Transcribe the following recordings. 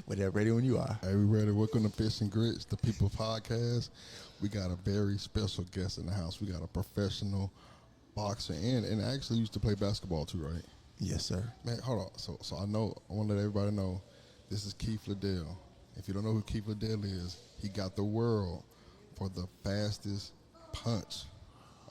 Whatever, ready when you are. Hey, we ready? Welcome to Fish and Grits, the People Podcast. We got a very special guest in the house. We got a professional boxer and actually used to play basketball too, right? Yes, sir. Man, hold on. So I want to let everybody know this is Keith Liddell. If you don't know who Keith Liddell is, he got the world for the fastest punch.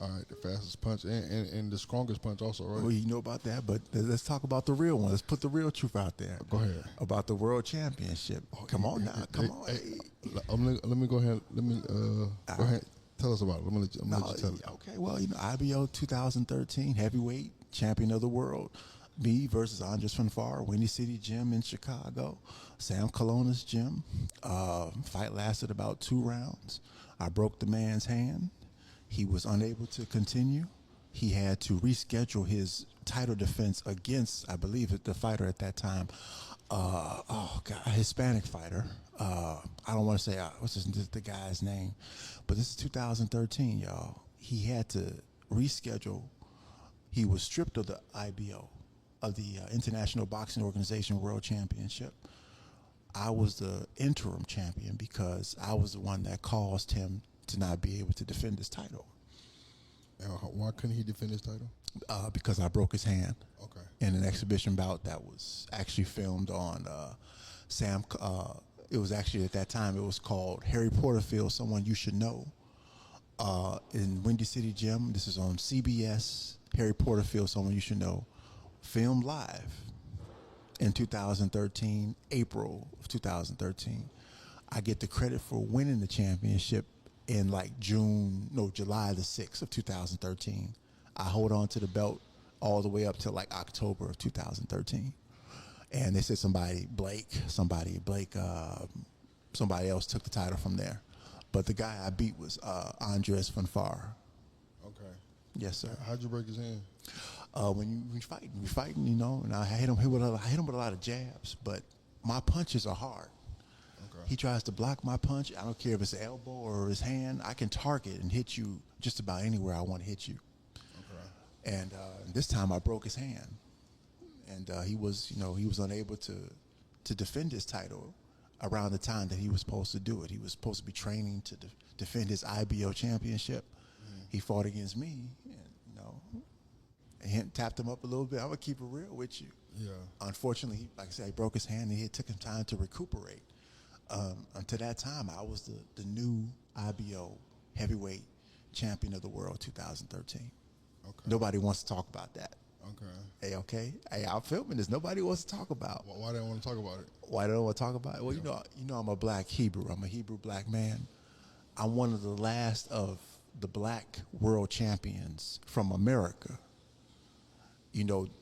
All right, the fastest punch and the strongest punch also, right? Well, you know about that, but let's talk about the real one. Let's put the real truth out there. Go ahead. About the world championship. Come on now. Come on. Let me go ahead. Go ahead. Tell us about it. Let me let you tell it. Okay, well, IBO 2013 heavyweight champion of the world. Me versus Andres Fanfare, Windy City Gym in Chicago, Sam Colonna's gym. Fight lasted about 2 rounds. I broke the man's hand. He was unable to continue. He had to reschedule his title defense against, I believe, the fighter at that time, a Hispanic fighter. I don't want to say what's the guy's name, but this is 2013, y'all. He had to reschedule. He was stripped of the IBO, of the International Boxing Organization World Championship. I was the interim champion because I was the one that caused him to not be able to defend his title. Why couldn't he defend his title? Because I broke his hand. Okay. In an exhibition bout that was actually filmed on Sam. It was actually at that time it was called Harry Porterfield, Someone You Should Know, in Windy City Gym. This is on CBS. Harry Porterfield, Someone You Should Know, filmed live in 2013, April of 2013. I get the credit for winning the championship in July the 6th of 2013. I hold on to the belt all the way up to October of 2013. And they said somebody else took the title from there. But the guy I beat was Andres Fanfare. Okay. Yes, sir. How'd you break his hand? When we fighting, and I hit him with a lot of jabs, but my punches are hard. Okay. He tries to block my punch. I don't care if it's an elbow or his hand. I can target and hit you just about anywhere I want to hit you. Okay. And this time I broke his hand, and he was unable to defend his title around the time that he was supposed to do it. He was supposed to be training to defend his IBO championship. Mm. He fought against me, and tapped him up a little bit. I'm gonna keep it real with you. Yeah. Unfortunately, like I said, he broke his hand, and it took him time to recuperate. Until that time, I was the new IBO heavyweight champion of the world 2013. Okay. Nobody wants to talk about that. Okay. Hey, I'm filming this. Nobody wants to talk about. Why they don't want to talk about it? Why they don't want to talk about it? Well, yeah. I'm a black Hebrew. I'm a Hebrew black man. I'm one of the last of the black world champions from America.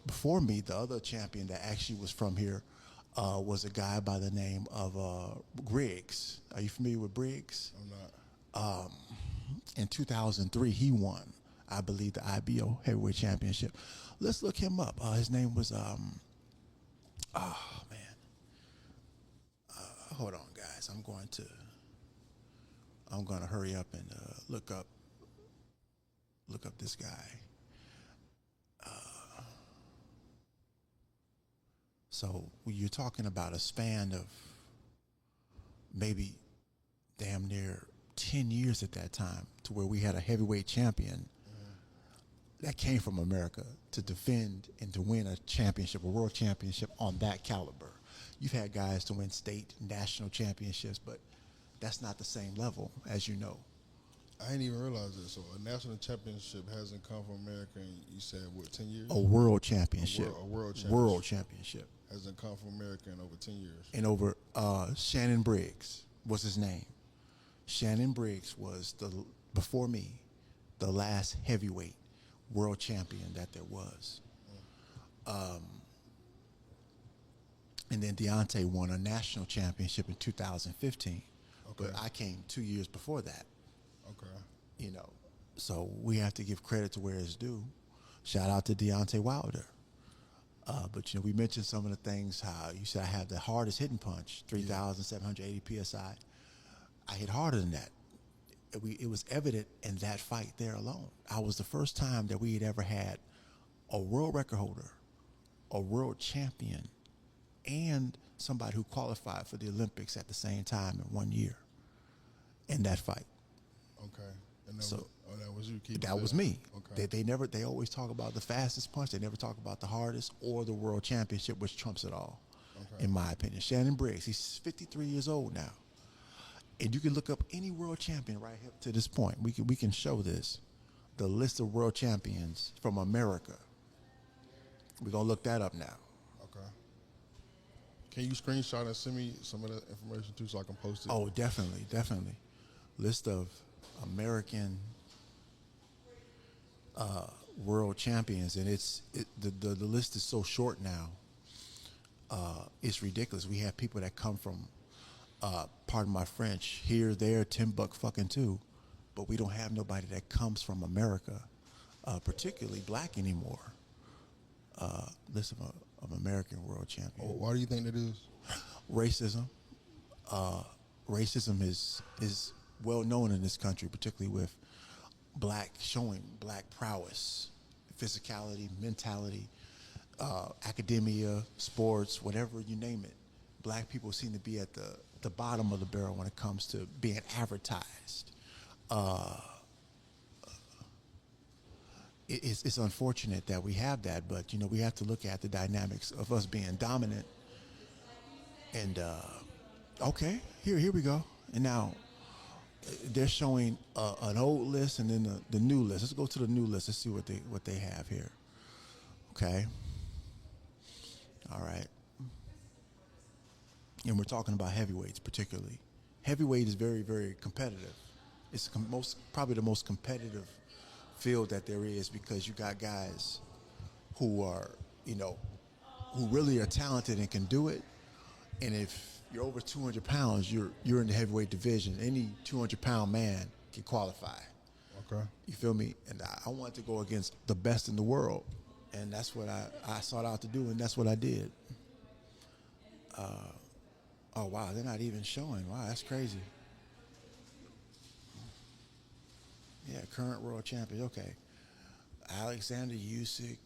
Before me, the other champion that actually was from here was a guy by the name of Briggs. Are you familiar with Briggs? I'm not. In 2003, he won, I believe, the IBO heavyweight championship. Let's look him up. His name was hold on, guys. I'm going to hurry up and look up this guy. So you're talking about a span of maybe damn near 10 years at that time, to where we had a heavyweight champion that came from America to defend and to win a championship, a world championship on that caliber. You've had guys to win state, national championships, but that's not the same level, as you know. I didn't even realize this. So a national championship hasn't come from America in, you said, 10 years? A world championship. A world championship. World championship. Hasn't come from America in over 10 years. And over, Shannon Briggs was his name. Shannon Briggs was, before me, the last heavyweight world champion that there was. And then Deontay won a national championship in 2015. Okay. But I came 2 years before that. Okay. So we have to give credit to where it's due. Shout out to Deontay Wilder. But we mentioned some of the things, how you said I have the hardest hitting punch, 3,780 PSI. I hit harder than that. It was evident in that fight there alone. I was the first time that we had ever had a world record holder, a world champion, and somebody who qualified for the Olympics at the same time in 1 year in that fight. Okay. And that, So, that was you, Keith? that was me. Okay. They always talk about the fastest punch. They never talk about the hardest or the world championship, which trumps it all, in my opinion. Shannon Briggs, he's 53 years old now. And you can look up any world champion right up to this point. We can show this. The list of world champions from America. We're going to look that up now. Okay. Can you screenshot and send me some of that information too so I can post it? Oh, definitely, definitely. List of American world champions, and the list is so short now. It's ridiculous. We have people that come from, pardon my French, here, there, Timbuktu, but we don't have nobody that comes from America, particularly black anymore. List of American world champions. Oh, why do you think that is? Racism. Racism is well known in this country, particularly with showing black prowess, physicality, mentality, academia, sports, whatever you name it. Black people seem to be at the bottom of the barrel when it comes to being advertised. It's unfortunate that we have that, but we have to look at the dynamics of us being dominant. And okay, here we go. And now they're showing an old list and then the new list. Let's go to the new list. Let's see what they have here. Okay. All right. And we're talking about heavyweights particularly. Heavyweight is very, very competitive. It's probably the most competitive field that there is, because you got guys who are, who really are talented and can do it. And if you're over 200 pounds, you're in the heavyweight division. Any 200-pound man can qualify. Okay. You feel me? And I wanted to go against the best in the world. And that's what I sought out to do, and that's what I did. Oh, wow, they're not even showing. Wow, that's crazy. Yeah, current world champion. Okay. Alexander Usyk.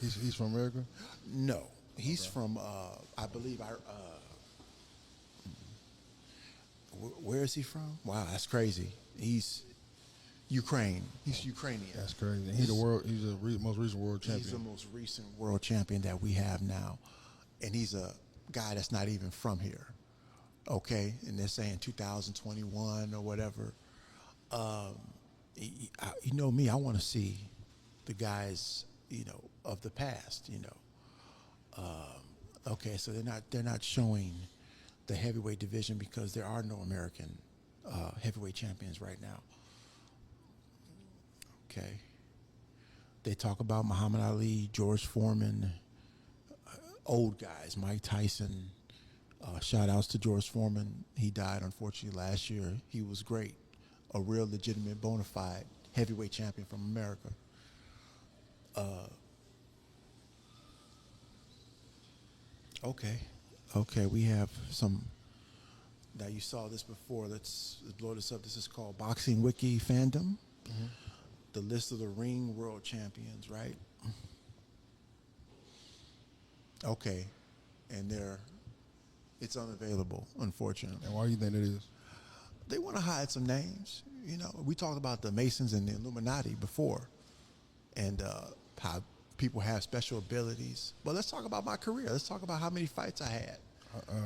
He's from America? No. He's from, I believe, where is he from? Wow, that's crazy. He's Ukraine. He's Ukrainian. That's crazy. He's the most recent world champion. He's the most recent world champion that we have now. And he's a guy that's not even from here. Okay? And they're saying 2021 or whatever. You know me, I want to see the guys, of the past, Okay, so they're not showing the heavyweight division because there are no American heavyweight champions right now. Okay. They talk about Muhammad Ali, George Foreman, old guys, Mike Tyson. Shout outs to George Foreman. He died, unfortunately, last year. He was great. A real legitimate, bona fide heavyweight champion from America. Okay, we have some. Now, you saw this before. Let's blow this up. This is called Boxing Wiki Fandom. Mm-hmm. The list of the ring world champions, right? Okay, and it's unavailable, unfortunately. And why do you think that is? They want to hide some names. We talked about the Masons and the Illuminati before, and how people have special abilities. But let's talk about my career. Let's talk about how many fights I had.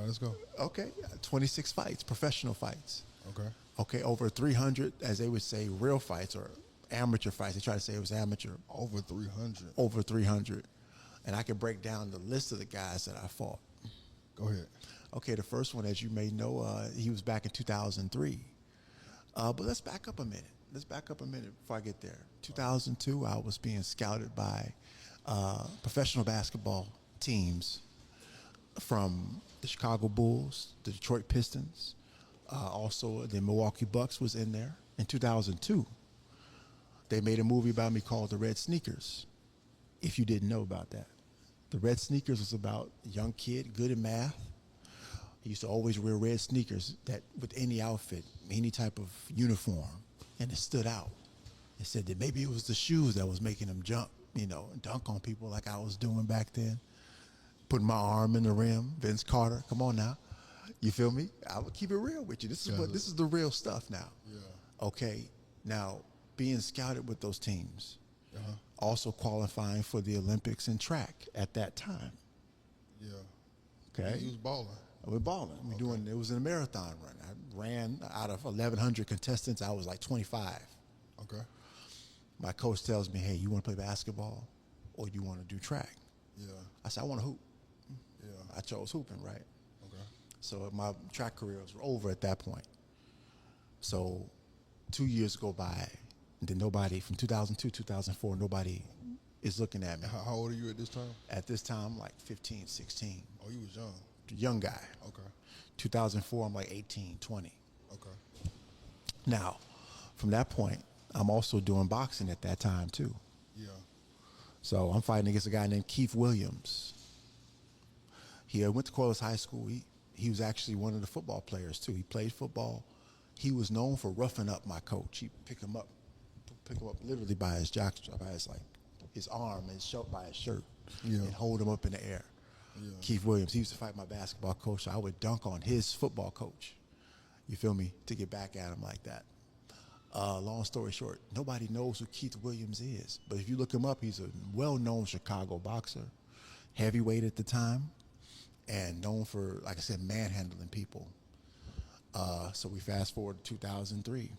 Let's go. Okay, 26 fights, professional fights. Okay, over 300, as they would say, real fights or amateur fights. They try to say it was amateur. Over 300. Over 300. And I can break down the list of the guys that I fought. Go ahead. Okay, the first one, as you may know, he was back in 2003. But let's back up a minute. Before I get there. 2002, I was being scouted by professional basketball teams from the Chicago Bulls, the Detroit Pistons, also the Milwaukee Bucks was in there. In 2002, they made a movie about me called The Red Sneakers, if you didn't know about that. The Red Sneakers was about a young kid, good at math. He used to always wear red sneakers that with any outfit, any type of uniform, and it stood out. It said that maybe it was the shoes that was making him jump, and dunk on people like I was doing back then. putting my arm in the rim. Vince Carter, come on now. You feel me? I will keep it real with you. This is the real stuff now. Yeah. Okay. Now, being scouted with those teams, also qualifying for the Olympics in track at that time. Yeah. Okay. He was balling. We're balling. It was a marathon run. I ran out of 1,100 contestants. I was like 25. Okay. My coach tells me, hey, you want to play basketball or you want to do track? Yeah. I said, I want to hoop. Yeah. I chose hooping, right? Okay. So my track career was over at that point. So 2 years go by, and then nobody, from 2002, 2004, nobody is looking at me. How old are you at this time? At this time, like 15, 16. Oh, you was young. Young guy. Okay. 2004, I'm like 18, 20. Okay. Now, from that point, I'm also doing boxing at that time, too. Yeah. So I'm fighting against a guy named Keith Williams. He went to Corliss High School. He was actually one of the football players, too. He played football. He was known for roughing up my coach. He'd pick him up literally by his jockstrap, by his arm and by his shirt, and hold him up in the air. Yeah. Keith Williams, he used to fight my basketball coach, so I would dunk on his football coach, you feel me, to get back at him like that. Long story short, nobody knows who Keith Williams is. But if you look him up, he's a well-known Chicago boxer, heavyweight at the time, and known for, like I said, manhandling people. So we fast forward to 2003.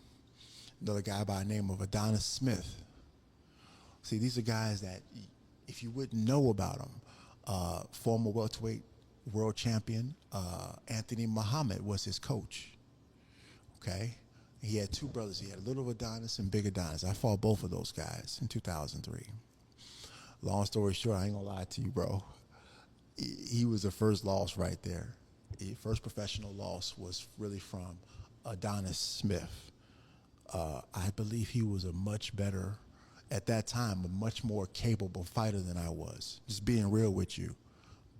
Another guy by the name of Adonis Smith. See, these are guys that, if you wouldn't know about them, former welterweight world champion Anthony Muhammad was his coach. Okay? He had two brothers. He had Little Adonis and Big Adonis. I fought both of those guys in 2003. Long story short, I ain't gonna lie to you, bro. He was the first loss right there. The first professional loss was really from Adonis Smith. I believe he was a much better, at that time, a much more capable fighter than I was. Just being real with you.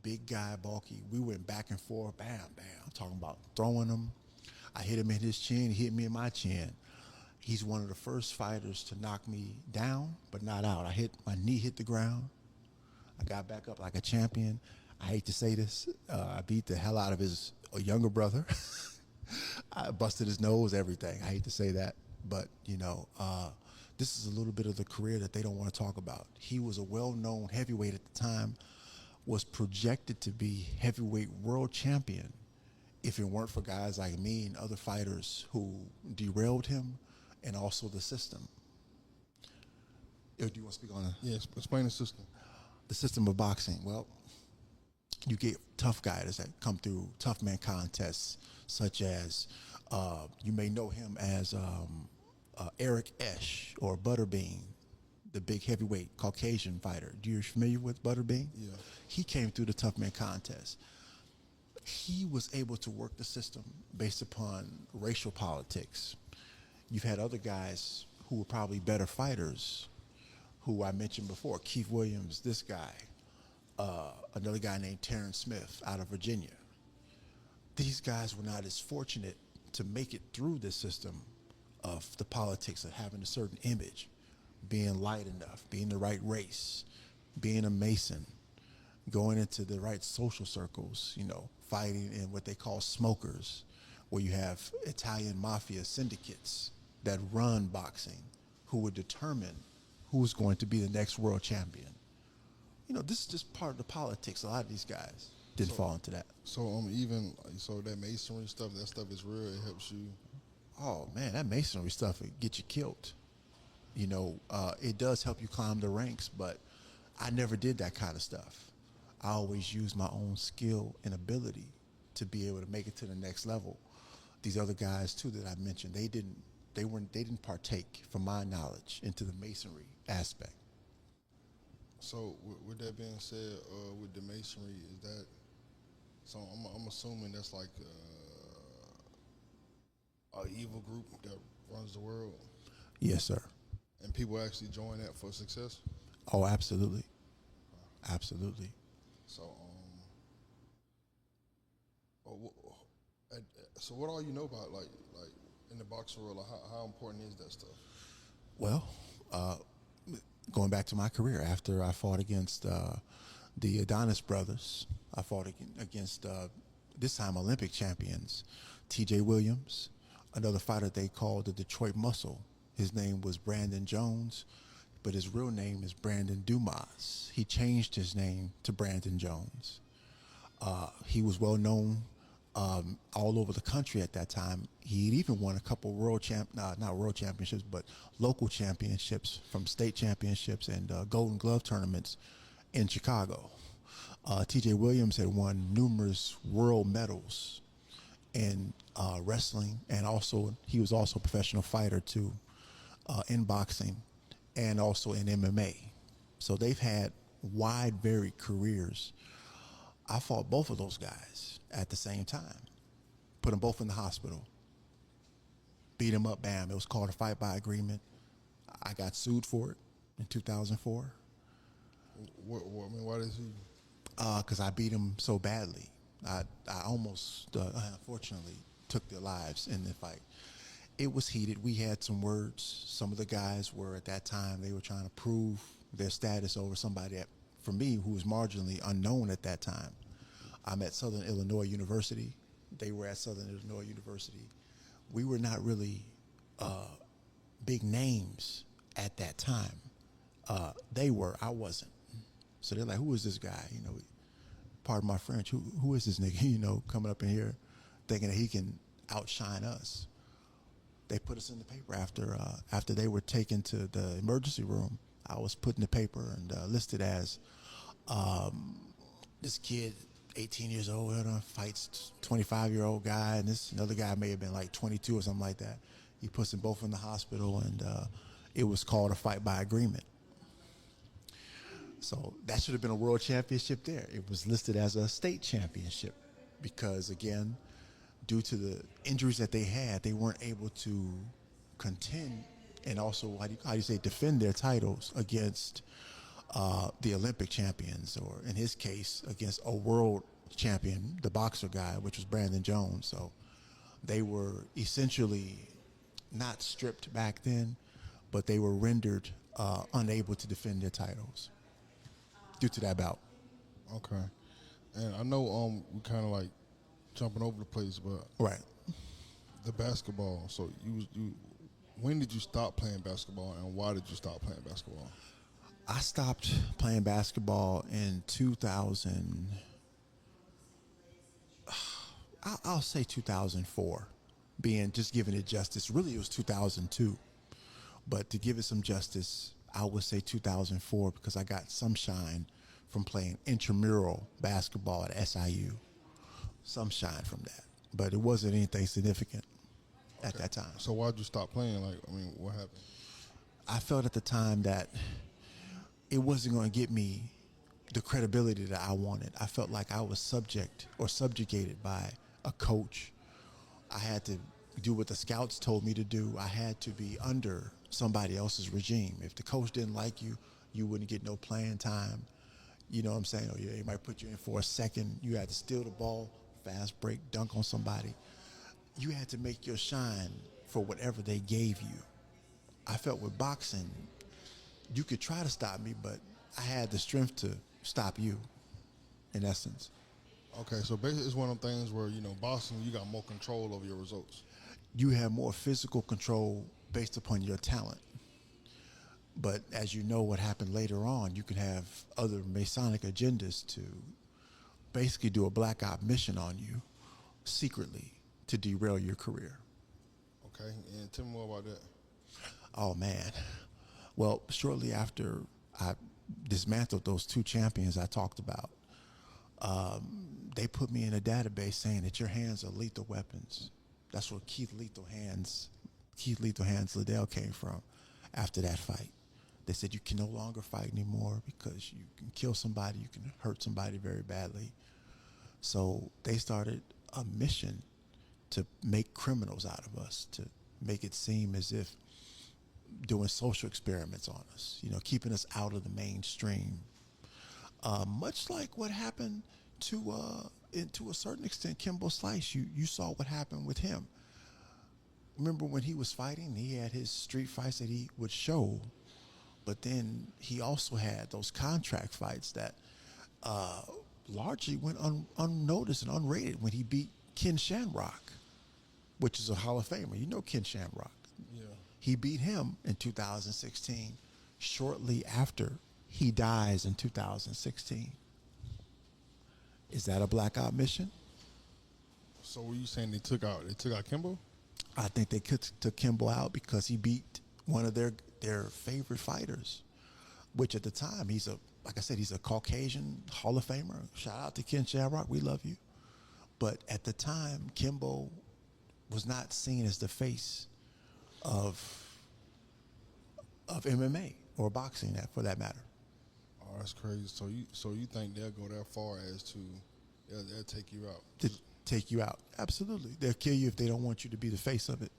Big guy, bulky. We went back and forth, bam, bam. I'm talking about throwing him. I hit him in his chin, he hit me in my chin. He's one of the first fighters to knock me down, but not out. My knee hit the ground. I got back up like a champion. I hate to say this. I beat the hell out of his younger brother. I busted his nose, everything. I hate to say that. But, this is a little bit of the career that they don't want to talk about. He was a well-known heavyweight at the time, was projected to be heavyweight world champion if it weren't for guys like me and other fighters who derailed him, and also the system. Do you want to speak on it? Yes, explain the system. The system of boxing. Well, you get tough guys that come through tough man contests, such as, you may know him as Eric Esch or Butterbean, the big heavyweight Caucasian fighter. Do you familiar with Butterbean? Yeah. He came through the tough man contest. He was able to work the system based upon racial politics. You've had other guys who were probably better fighters, who I mentioned before, Keith Williams, this guy, another guy named Terrence Smith out of Virginia. These guys were not as fortunate to make it through this system of the politics of having a certain image, being light enough, being the right race, being a Mason, going into the right social circles, fighting in what they call smokers, where you have Italian mafia syndicates that run boxing, who would determine who's going to be the next world champion. This is just part of the politics. A lot of these guys didn't fall into that. So that masonry stuff, that stuff is real. It helps you. Oh man, that masonry stuff, it gets you killed. It does help you climb the ranks, but I never did that kind of stuff. I always used my own skill and ability to be able to make it to the next level. These other guys too that I mentioned, they didn't partake, from my knowledge, into the masonry aspect. So with that being said, with the masonry, is that, so I'm assuming that's like an evil group that runs the world? Yes, sir. And people actually join that for success? Oh, absolutely. Absolutely. So what all you know about like in the boxing world? Like how important is that stuff? Well, going back to my career, after I fought against the Adonis brothers. I fought against this time Olympic champions, T.J. Williams, another fighter they called the Detroit Muscle. His name was Brandon Jones, but his real name is Brandon Dumas. He changed his name to Brandon Jones. He was well known all over the country at that time. He'd even won a couple not world championships, but local championships from state championships and Golden Glove tournaments in Chicago. T.J. Williams had won numerous world medals in wrestling, and also he was also a professional fighter too, in boxing and also in MMA. So they've had wide, varied careers. I fought both of those guys at the same time, put them both in the hospital, beat them up, bam. It was called a fight by agreement. I got sued for it in 2004. I mean, why did he? Because I beat him so badly. I almost, unfortunately, took their lives in the fight. It was heated. We had some words. Some of the guys were, at that time, they were trying to prove their status over somebody that, for me, who was marginally unknown at that time. I'm at Southern Illinois University. They were at Southern Illinois University. We were not really big names at that time. They were. I wasn't. So they're like, who is this guy? You know, pardon my French, who is this nigga, you know, coming up in here thinking that he can outshine us? They put us in the paper after they were taken to the emergency room. I was put in the paper and listed as this kid, 18 years old, fights 25-year-old guy, and this another guy may have been like 22 or something like that. He puts them both in the hospital, and it was called a fight by agreement. So that should have been a world championship there. It was listed as a state championship because, again, due to the injuries that they had, they weren't able to contend and also, how do you say, defend their titles against the Olympic champions, or in his case, against a world champion, the boxer guy, which was Brandon Jones. So they were essentially not stripped back then, but they were rendered unable to defend their titles due to that bout. Okay. And I know we kind of like jumping over the place, but Right. the basketball. So you when did you stop playing basketball, and why did you stop playing basketball? I stopped playing basketball in 2000. I'll say 2004, just giving it justice. Really, it was 2002, but to give it some justice, I would say 2004 because I got some shine from playing intramural basketball at SIU. Some shine from that, but it wasn't anything significant at that time. So why'd you stop playing? Like, I mean, what happened? I felt at the time that it wasn't going to get me the credibility that I wanted. I felt like I was subjugated by a coach. I had to do what the scouts told me to do. I had to be under somebody else's regime. If the coach didn't like you, you wouldn't get no playing time. You know what I'm saying? Or yeah, he might put you in for a second. You had to steal the ball, fast break, dunk on somebody. You had to make your shine for whatever they gave you. I felt with boxing, you could try to stop me, but I had the strength to stop you, in essence. Okay, so basically it's one of them things where, you know, boxing, you got more control over your results. You have more physical control based upon your talent. But as you know what happened later on, you can have other Masonic agendas to basically do a black op mission on you secretly to derail your career. Okay, and tell me more about that. Oh, man. Well, shortly after I dismantled those two champions I talked about, they put me in a database saying that your hands are lethal weapons. That's where Keith Lethal Hands Liddell came from after that fight. They said you can no longer fight anymore because you can kill somebody, you can hurt somebody very badly. So they started a mission to make criminals out of us, to make it seem as if doing social experiments on us, you know, keeping us out of the mainstream. Much like what happened to a certain extent, Kimbo Slice. You saw what happened with him. Remember when he was fighting, he had his street fights that he would show, but then he also had those contract fights that largely went unnoticed and unrated when he beat Ken Shamrock, which is a Hall of Famer. You know Ken Shamrock. Yeah. He beat him in 2016, shortly after he dies in 2016. Is that a blackout mission? So were you saying they took out Kimbo? I think they took Kimbo out because he beat one of their favorite fighters, which at the time like I said, he's a Caucasian Hall of Famer. Shout out to Ken Shamrock, we love you. But at the time, Kimbo was not seen as the face of MMA or boxing, for that matter. Oh, that's crazy. So you think they'll go that far as to they'll take you out? To take you out, absolutely. They'll kill you if they don't want you to be the face of it.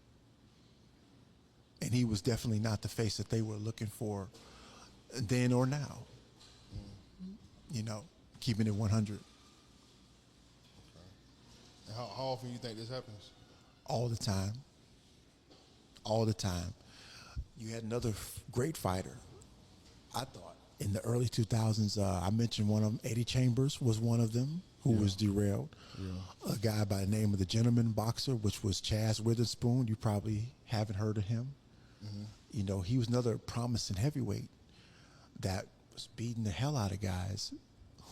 And he was definitely not the face that they were looking for then or now. You know, keeping it 100. Okay. And how often do you think this happens? All the time. All the time. You had another great fighter, I thought, in the early 2000s. I mentioned one of them, Eddie Chambers was one of them who was derailed. Yeah. A guy by the name of the Gentleman Boxer, which was Chaz Witherspoon. You probably haven't heard of him. Mm-hmm. You know, he was another promising heavyweight that was beating the hell out of guys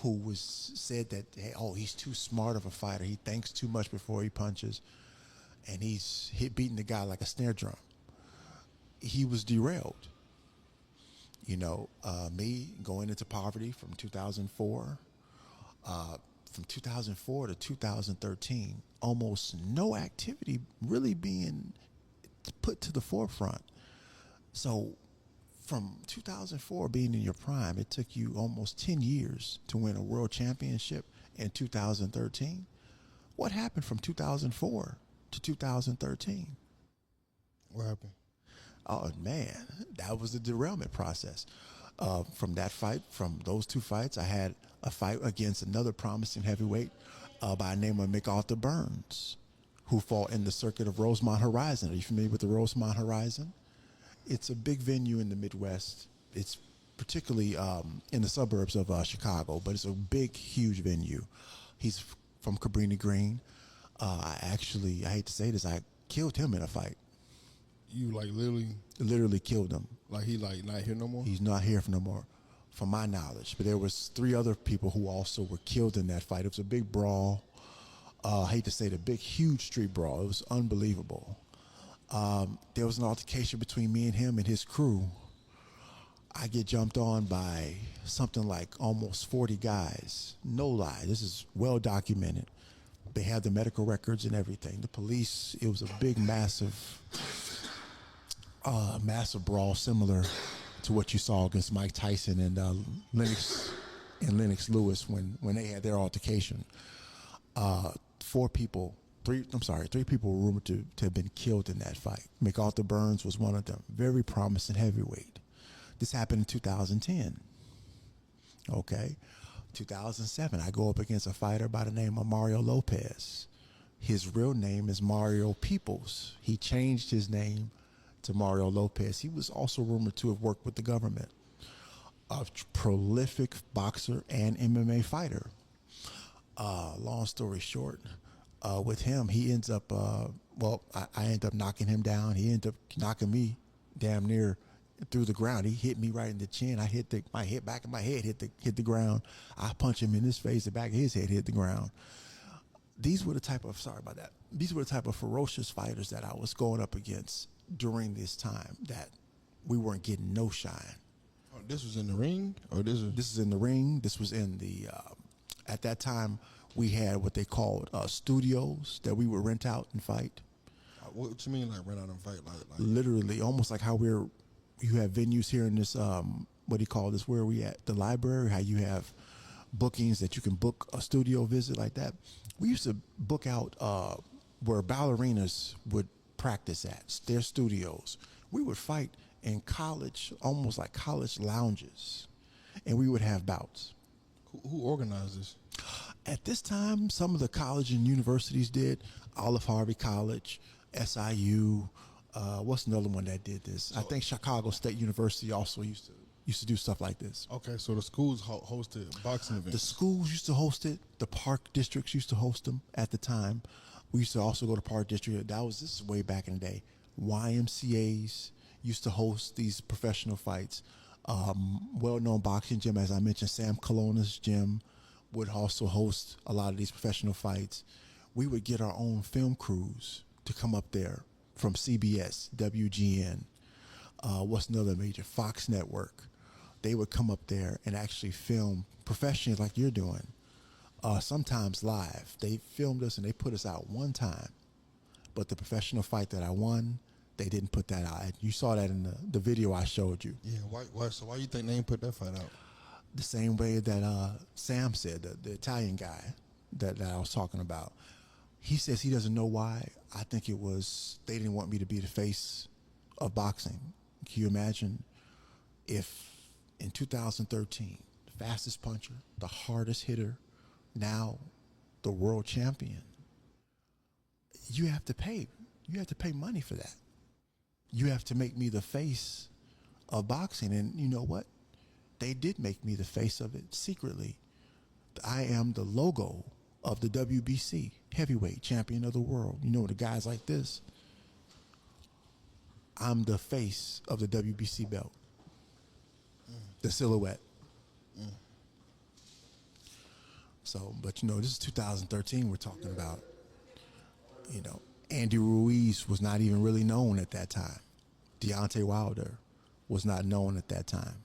who was said that, hey, he's too smart of a fighter. He thinks too much before he punches. And he's beating the guy like a snare drum. He was derailed. You know, me going into poverty from 2004, from 2004 to 2013, almost no activity really being put to the forefront. So from 2004 being in your prime, it took you almost 10 years to win a world championship in 2013. What happened from 2004 to 2013? What happened? Oh, man, that was the derailment process. From that fight, from those two fights, I had a fight against another promising heavyweight by the name of MacArthur Burns, who fought in the circuit of Rosemont Horizon. Are you familiar with the Rosemont Horizon? It's a big venue in the Midwest. It's particularly in the suburbs of Chicago, but it's a big, huge venue. He's from Cabrini Green. I hate to say this, I killed him in a fight. You like literally killed him. Like he not here no more? He's not here for no more, from my knowledge. But there was 3 other people who also were killed in that fight. It was a big brawl. I hate to say the huge street brawl. It was unbelievable. There was an altercation between me and him and his crew. I get jumped on by something like almost 40 guys. No lie. This is well documented. They had the medical records and everything. The police, it was a big, massive brawl similar to what you saw against Mike Tyson and Lennox Lewis when they had their altercation. 3 people were rumored to have been killed in that fight. MacArthur Burns was one of them. Very promising heavyweight. This happened in 2010. Okay. 2007, I go up against a fighter by the name of Mario Lopez. His real name is Mario Peoples. He changed his name to Mario Lopez. He was also rumored to have worked with the government. A prolific boxer and MMA fighter. Long story short, with him, he ends up, I end up knocking him down. He ended up knocking me damn near through the ground. He hit me right in the chin. I hit back of my head hit the ground. I punch him in his face. The back of his head hit the ground. These were the type of ferocious fighters that I was going up against during this time that we weren't getting no shine. Oh, this was in the ring, or this is in the ring. This was in the. At that time, we had what they called studios that we would rent out and fight. What you mean, like rent out and fight? Like literally, almost like how you have venues here in this, what do you call this, where we at, the library, how you have bookings that you can book a studio visit like that. We used to book out where ballerinas would practice at, their studios. We would fight in college, almost like college lounges, and we would have bouts. Who organized this? At this time, some of the college and universities did. Olive Harvey College, SIU, what's another one that did this? I think Chicago State University also used to used to do stuff like this. Okay, so the schools hosted boxing events. The schools used to host it. The park districts used to host them at the time. We used to also go to park district. This is way back in the day. YMCA's used to host these professional fights. Well-known boxing gym, as I mentioned, Sam Colonna's gym would also host a lot of these professional fights. We would get our own film crews to come up there from CBS, WGN, what's another major, Fox Network. They would come up there and actually film professionally like you're doing, sometimes live. They filmed us and they put us out one time. But the professional fight that I won, they didn't put that out. You saw that in the video I showed you. Yeah, so why you think they didn't put that fight out? The same way that Sam said, the Italian guy that I was talking about. He says he doesn't know why. I think it was they didn't want me to be the face of boxing. Can you imagine if in 2013, the fastest puncher, the hardest hitter, now the world champion, you have to pay money for that. You have to make me the face of boxing. And you know what? They did make me the face of it secretly. I am the logo of the WBC heavyweight champion of the world. You know, the guys like this, I'm the face of the WBC belt. The silhouette. So, but you know, this is 2013 we're talking about. You know, Andy Ruiz was not even really known at that time. Deontay Wilder was not known at that time.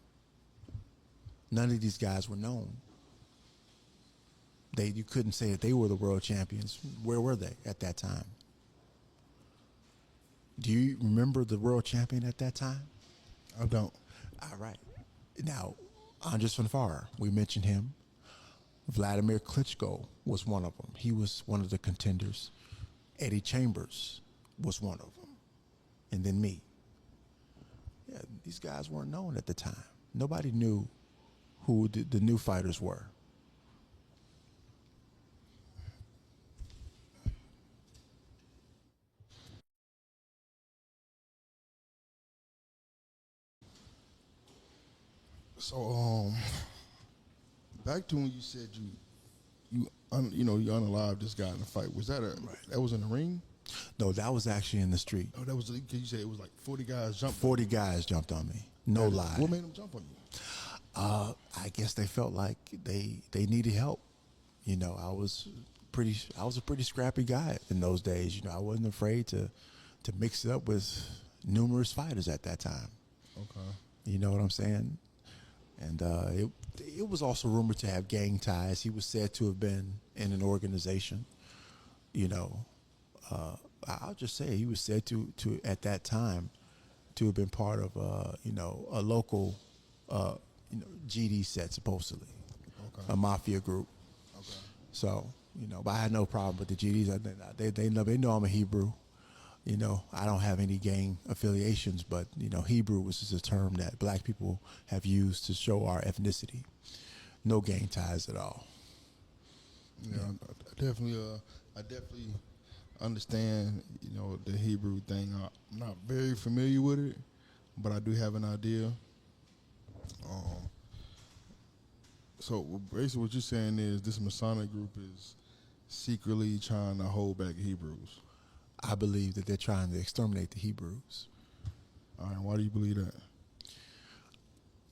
None of these guys were known. You couldn't say that they were the world champions. Where were they at that time? Do you remember the world champion at that time? I don't. All right. Now, Andres Fanfara, we mentioned him. Vladimir Klitschko was one of them. He was one of the contenders. Eddie Chambers was one of them. And then me. Yeah, these guys weren't known at the time. Nobody knew who the new fighters were. So, back to when you said you unalived this guy in the fight. Was that that was in the ring? No, that was actually in the street. Oh, that was, you said it was like 40 guys jumped. 40 guys jumped on me. No lie. What made them jump on you? I guess they felt like they needed help. You know, I was a pretty scrappy guy in those days. You know, I wasn't afraid to mix it up with numerous fighters at that time. Okay. You know what I'm saying? And it was also rumored to have gang ties. He was said to have been in an organization. You know, I'll just say he was said to at that time to have been part of a local GD set, supposedly. Okay. A mafia group. Okay. So, you know, but I had no problem with the GDs. They know I'm a Hebrew. You know, I don't have any gang affiliations, but, you know, Hebrew was just a term that black people have used to show our ethnicity. No gang ties at all. Yeah, I definitely understand, you know, the Hebrew thing. I'm not very familiar with it, but I do have an idea. So basically what you're saying is this Masonic group is secretly trying to hold back Hebrews. I believe that they're trying to exterminate the Hebrews. All right, why do you believe that?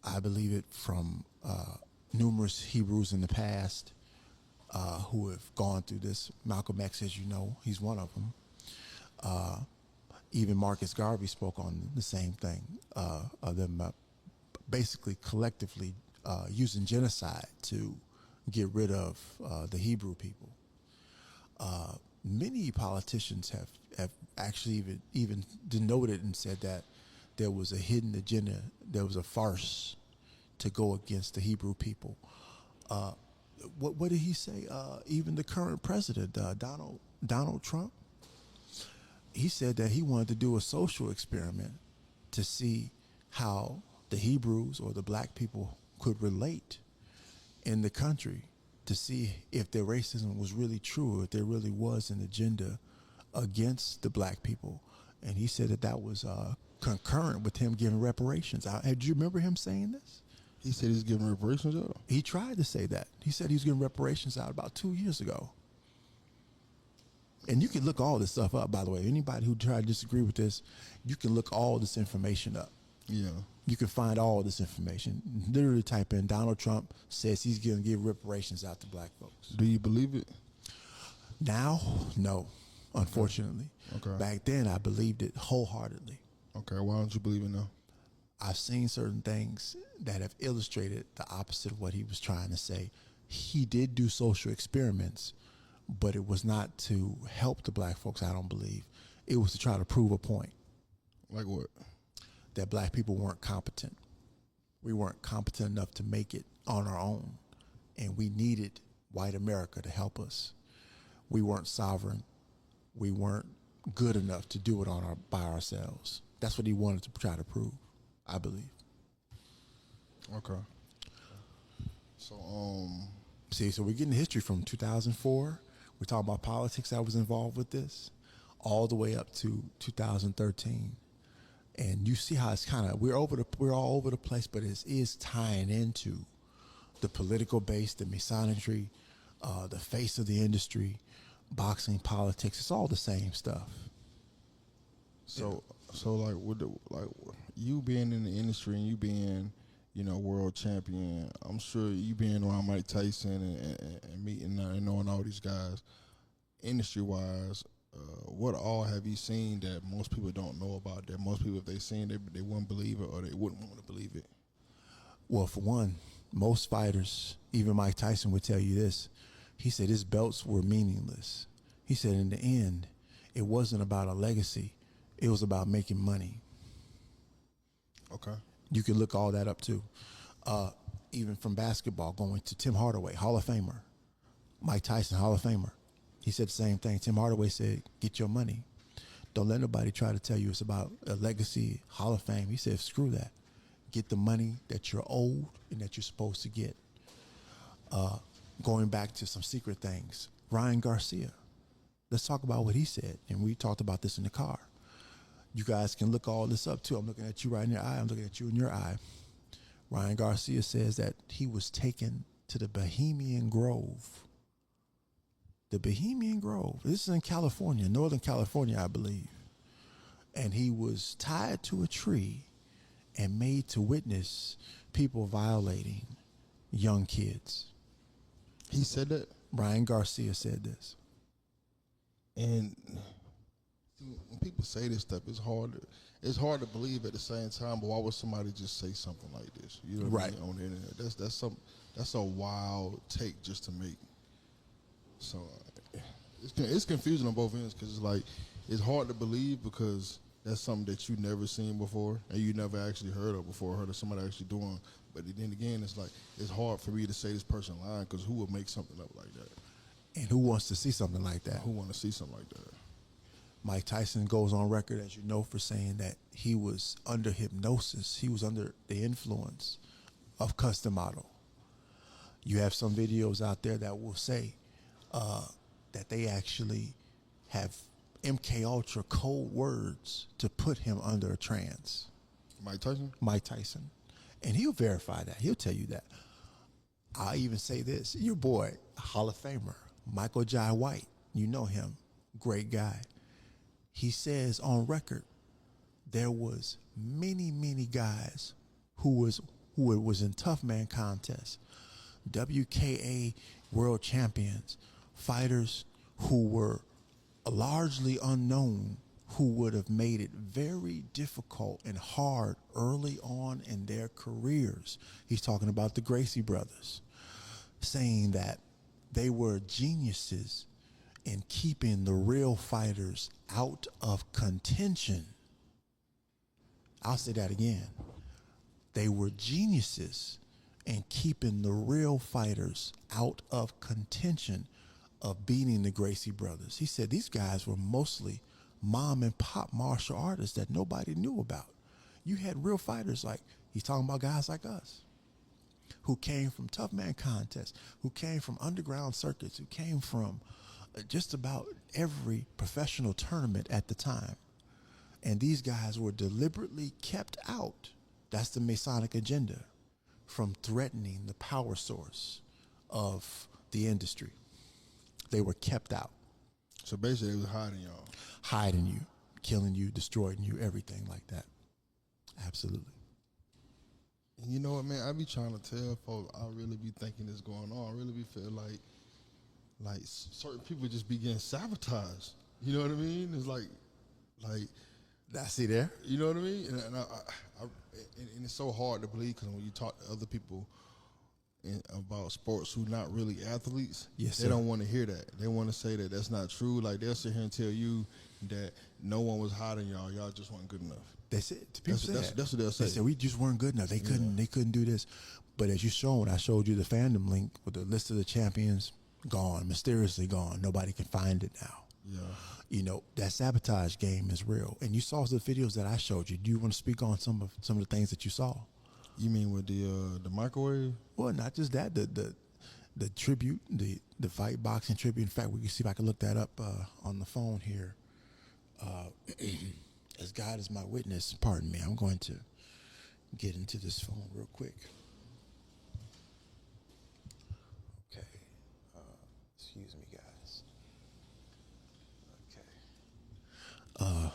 I believe it from numerous Hebrews in the past who have gone through this. Malcolm X, as you know, he's one of them. Even Marcus Garvey spoke on the same thing, of them basically collectively using genocide to get rid of the Hebrew people. Many politicians have actually even denoted and said that there was a hidden agenda, there was a farce to go against the Hebrew people. What did he say? Even the current president, Donald Trump, he said that he wanted to do a social experiment to see how the Hebrews or the black people could relate in the country, to see if their racism was really true, if there really was an agenda against the black people. And he said that was concurrent with him giving reparations out. Do you remember him saying this? He said he's giving reparations out? He tried to say that. He said he was giving reparations out about 2 years ago. And you can look all this stuff up, by the way. Anybody who tried to disagree with this, you can look all this information up. Yeah. You can find all this information. Literally type in Donald Trump says he's going to give reparations out to black folks. Do you believe it? Now, no, unfortunately. Okay. Back then, I believed it wholeheartedly. Okay, why don't you believe it now? I've seen certain things that have illustrated the opposite of what he was trying to say. He did do social experiments, but it was not to help the black folks, I don't believe. It was to try to prove a point. Like what? That black people weren't competent. We weren't competent enough to make it on our own, and we needed white America to help us. We weren't sovereign. We weren't good enough to do it by ourselves. That's what he wanted to try to prove, I believe. Okay. So, So we're getting history from 2004. We're talking about politics that was involved with this, all the way up to 2013. And you see how it's kind of, we're all over the place, but it is tying into the political base, the Masonry, the face of the industry, boxing, politics. It's all the same stuff. So like with you being in the industry and you being, world champion, I'm sure you being around Mike Tyson and meeting and knowing all these guys, industry wise, what all have you seen that most people don't know about, that most people, if they seen it, they wouldn't believe it or they wouldn't want to believe it? Well, for one, most fighters, even Mike Tyson would tell you this. He said his belts were meaningless. He said in the end, it wasn't about a legacy. It was about making money. Okay. You can look all that up too. Even from basketball, going to Tim Hardaway, Hall of Famer. Mike Tyson, Hall of Famer. He said the same thing. Tim Hardaway said, get your money. Don't let nobody try to tell you it's about a legacy, Hall of Fame. He said, screw that. Get the money that you're owed and that you're supposed to get. Going back to some secret things, Ryan Garcia. Let's talk about what he said. And we talked about this in the car. You guys can look all this up too. I'm looking at you right in your eye. I'm looking at you in your eye. Ryan Garcia says that he was taken to the Bohemian Grove. The Bohemian Grove. This is in California, Northern California, I believe. And he was tied to a tree and made to witness people violating young kids. He said that? Ryan Garcia said this. And when people say this stuff, it's hard to believe at the same time, but why would somebody just say something like this? You know what I mean? On the internet. That's a wild take just to make. So it's confusing on both ends because it's hard to believe because that's something that you never seen before and you never actually heard of before, heard of somebody actually doing. But then again, it's hard for me to say this person lying because who would make something up like that? And who wants to see something like that? Who want to see something like that? Mike Tyson goes on record, as you know, for saying that he was under hypnosis. He was under the influence of custom model. You have some videos out there that will say that they actually have MK Ultra code words to put him under a trance. Mike Tyson? Mike Tyson. And he'll verify that. He'll tell you that. I'll even say this. Your boy, Hall of Famer, Michael Jai White. You know him. Great guy. He says on record there was many, many guys who was in tough man contests, WKA world champions, fighters who were largely unknown, who would have made it very difficult and hard early on in their careers. He's talking about the Gracie brothers, saying that they were geniuses in keeping the real fighters out of contention. I'll say that again. They were geniuses in keeping the real fighters out of contention of beating the Gracie brothers. He said these guys were mostly mom and pop martial artists that nobody knew about. You had real fighters he's talking about guys like us, who came from tough man contests, who came from underground circuits, who came from just about every professional tournament at the time. And these guys were deliberately kept out. That's the Masonic agenda, from threatening the power source of the industry. They were kept out. So basically, they was hiding y'all. Hiding you, killing you, destroying you, everything like that. Absolutely. And you know what, man? I be trying to tell folks, I really be thinking this going on. I really be feeling like certain people just be getting sabotaged. You know what I mean? It's like, I see there. you know what I mean? And and it's so hard to believe because when you talk to other people about sports who not really athletes, Yes, they sir. don't want to hear that. They want to say that that's not true. Like they'll sit here and tell you that no one was hiding y'all. Y'all just weren't good enough. They said people say that. That's what they'll say. They said we just weren't good enough. They couldn't do this. But as you shown, I showed you the fandom link with the list of the champions gone, mysteriously gone. Nobody can find it now. Yeah. You know, that sabotage game is real. And you saw the videos that I showed you. Do you want to speak on some of the things that you saw? You mean with the microwave? Well, not just that, the tribute, the fight boxing tribute. In fact, we can see if I can look that up on the phone here. As God is my witness, pardon me, I'm going to get into this phone real quick. Okay. Excuse me, guys. Okay.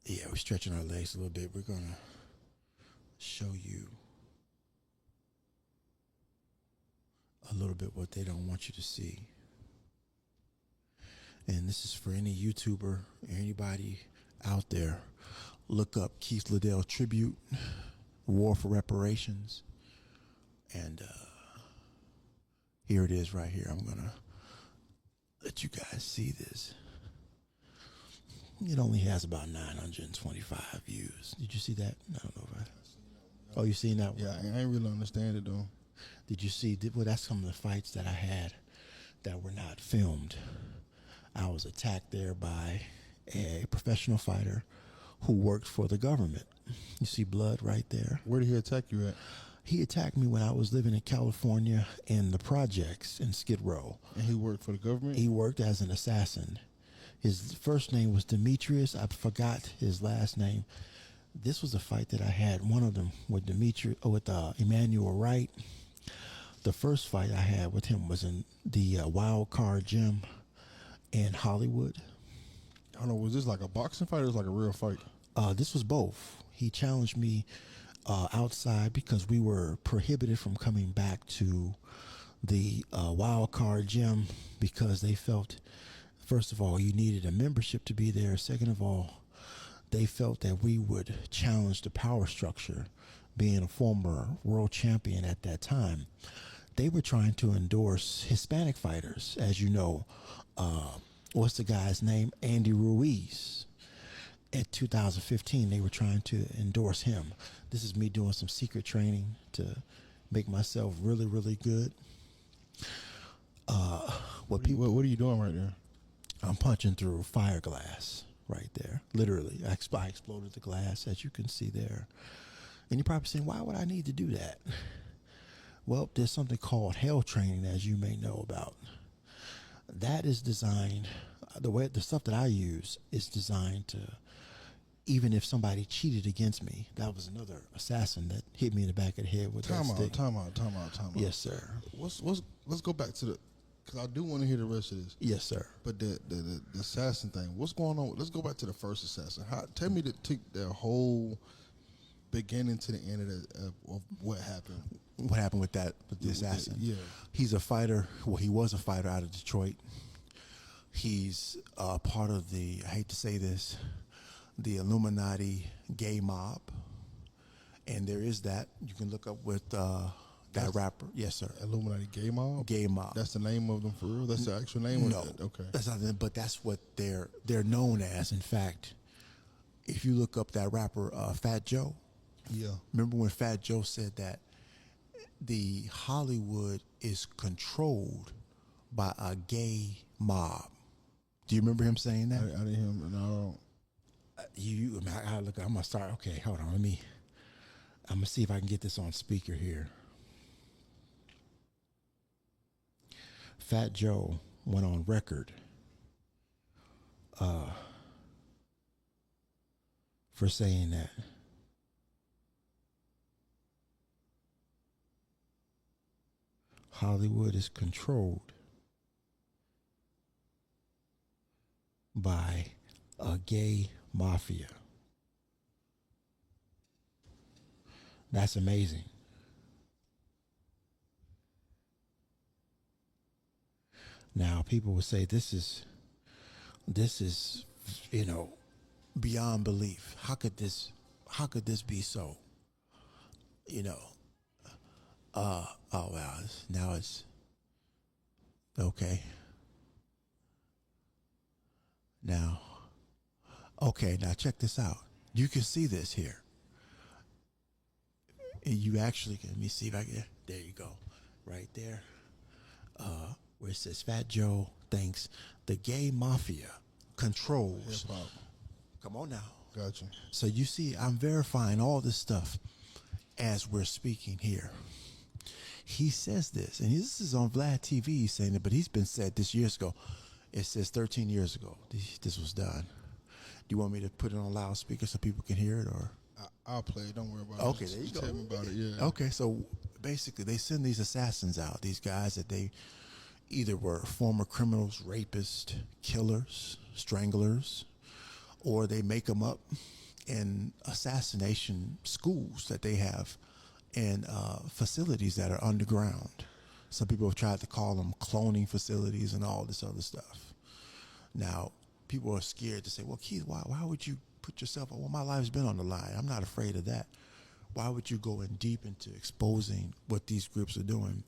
Yeah, we're stretching our legs a little bit. We're going to show you a little bit what they don't want you to see. And this is for any YouTuber or anybody out there. Look up Keith Liddell Tribute, War for Reparations. And here it is right here. I'm going to let you guys see this. It only has about 925 views. Did you see that? I don't know if Oh, you seen that one? Yeah, I ain't really understand it though. Did you see? Well, that's some of the fights that I had that were not filmed. I was attacked there by a professional fighter who worked for the government. You see blood right there. Where did he attack you at? He attacked me when I was living in California in the projects in Skid Row. And he worked for the government? He worked as an assassin. His first name was Demetrius. I forgot his last name. This was a fight that I had. One of them with Emmanuel Wright. The first fight I had with him was in the Wild Card Gym in Hollywood. I don't know, was this like a boxing fight or was it like a real fight? This was both. He challenged me outside because we were prohibited from coming back to the Wild Card Gym because they felt, first of all, you needed a membership to be there. Second of all, they felt that we would challenge the power structure. Being a former world champion at that time, they were trying to endorse Hispanic fighters. As you know, what's the guy's name? Andy Ruiz. In 2015, they were trying to endorse him. This is me doing some secret training to make myself really, really good. What are you doing right there? I'm punching through fire glass right there. Literally, I exploded the glass, as you can see there. And you're probably saying, why would I need to do that? Well, there's something called hell training, as you may know about. That is designed, the stuff that I use is designed to, even if somebody cheated against me, that was another assassin that hit me in the back of the head with that stick. Time out. Yes, sir. Let's go back to because I do want to hear the rest of this. Yes, sir. But the assassin thing, what's going on? Let's go back to the first assassin. Tell me the whole beginning to the end of what happened. What happened with the assassin? Yeah. He's a fighter. Well, he was a fighter out of Detroit. He's part of the, I hate to say this, the Illuminati gay mob. And there is that. You can look up with that rapper. Yes, sir. Illuminati gay mob? Gay mob. That's the name of them for real? That's the actual name? No. Okay. That's not it, but that's what they're known as. In fact, if you look up that rapper, Fat Joe. Yeah. Remember when Fat Joe said that the Hollywood is controlled by a gay mob? Do you remember him saying that? I didn't hear him. No. I'm gonna start. Okay, hold on. I'm gonna see if I can get this on speaker here. Fat Joe went on record for saying that. Hollywood is controlled by a gay mafia. That's amazing. Now, people will say this is, beyond belief. How could this be so? Oh wow, now it's okay. Now, now check this out. You can see this here. And you actually can, let me see if I can, there you go. Right there. Where it says Fat Joe thinks the gay mafia controls. Hip-hop. Come on now. Gotcha. So you see, I'm verifying all this stuff as we're speaking here. He says this, and this is on Vlad TV. He's saying it, but he's been said this years ago. It says 13 years ago this was done. Do you want me to put it on loudspeaker so people can hear it, or? I'll play it. Don't worry about it. Okay, there you go. Tell me about it. Yeah. Okay, so basically, they send these assassins out. These guys that they either were former criminals, rapists, killers, stranglers, or they make them up in assassination schools that they have and facilities that are underground. Some people have tried to call them cloning facilities and all this other stuff. Now, people are scared to say, well, Keith, why would you put yourself, well, my life's been on the line. I'm not afraid of that. Why would you go in deep into exposing what these groups are doing?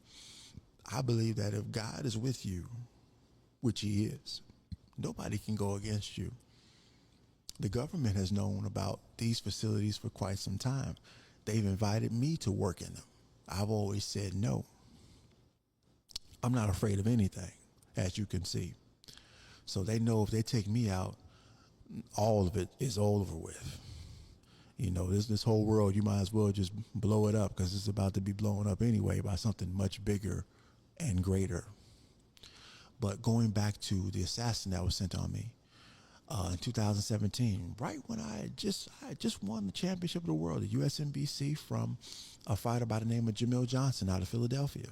I believe that if God is with you, which he is, nobody can go against you. The government has known about these facilities for quite some time. They've invited me to work in them. I've always said no. I'm not afraid of anything, as you can see. So they know if they take me out, all of it is over with. This whole world, you might as well just blow it up because it's about to be blown up anyway by something much bigger and greater. But going back to the assassin that was sent on me in 2017, right when I just won the championship of the world, the USNBC, from a fighter by the name of Jamil Johnson out of Philadelphia.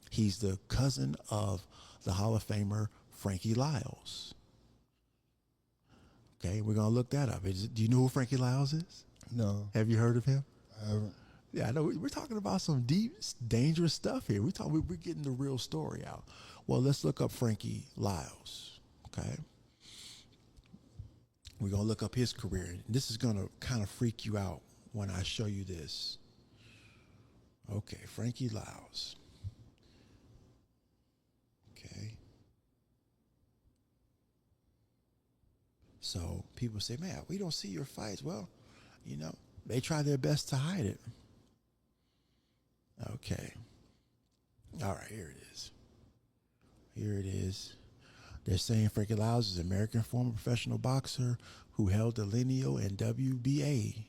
He's the cousin of the Hall of Famer Frankie Lyles. Okay, we're gonna look that up. Do you know who Frankie Lyles is? No. Have you heard of him? I haven't. Yeah, I know. We're talking about some deep, dangerous stuff here. We're getting the real story out. Well, let's look up Frankie Lyles. Okay, we're gonna look up his career. This is gonna kind of freak you out when I show you this. Okay, Frankie Lyles. Okay. So people say, man, we don't see your fights. Well, they try their best to hide it. Okay. All right, here it is. Here it is. They're saying Frankie Lyles is an American former professional boxer who held the lineal and WBA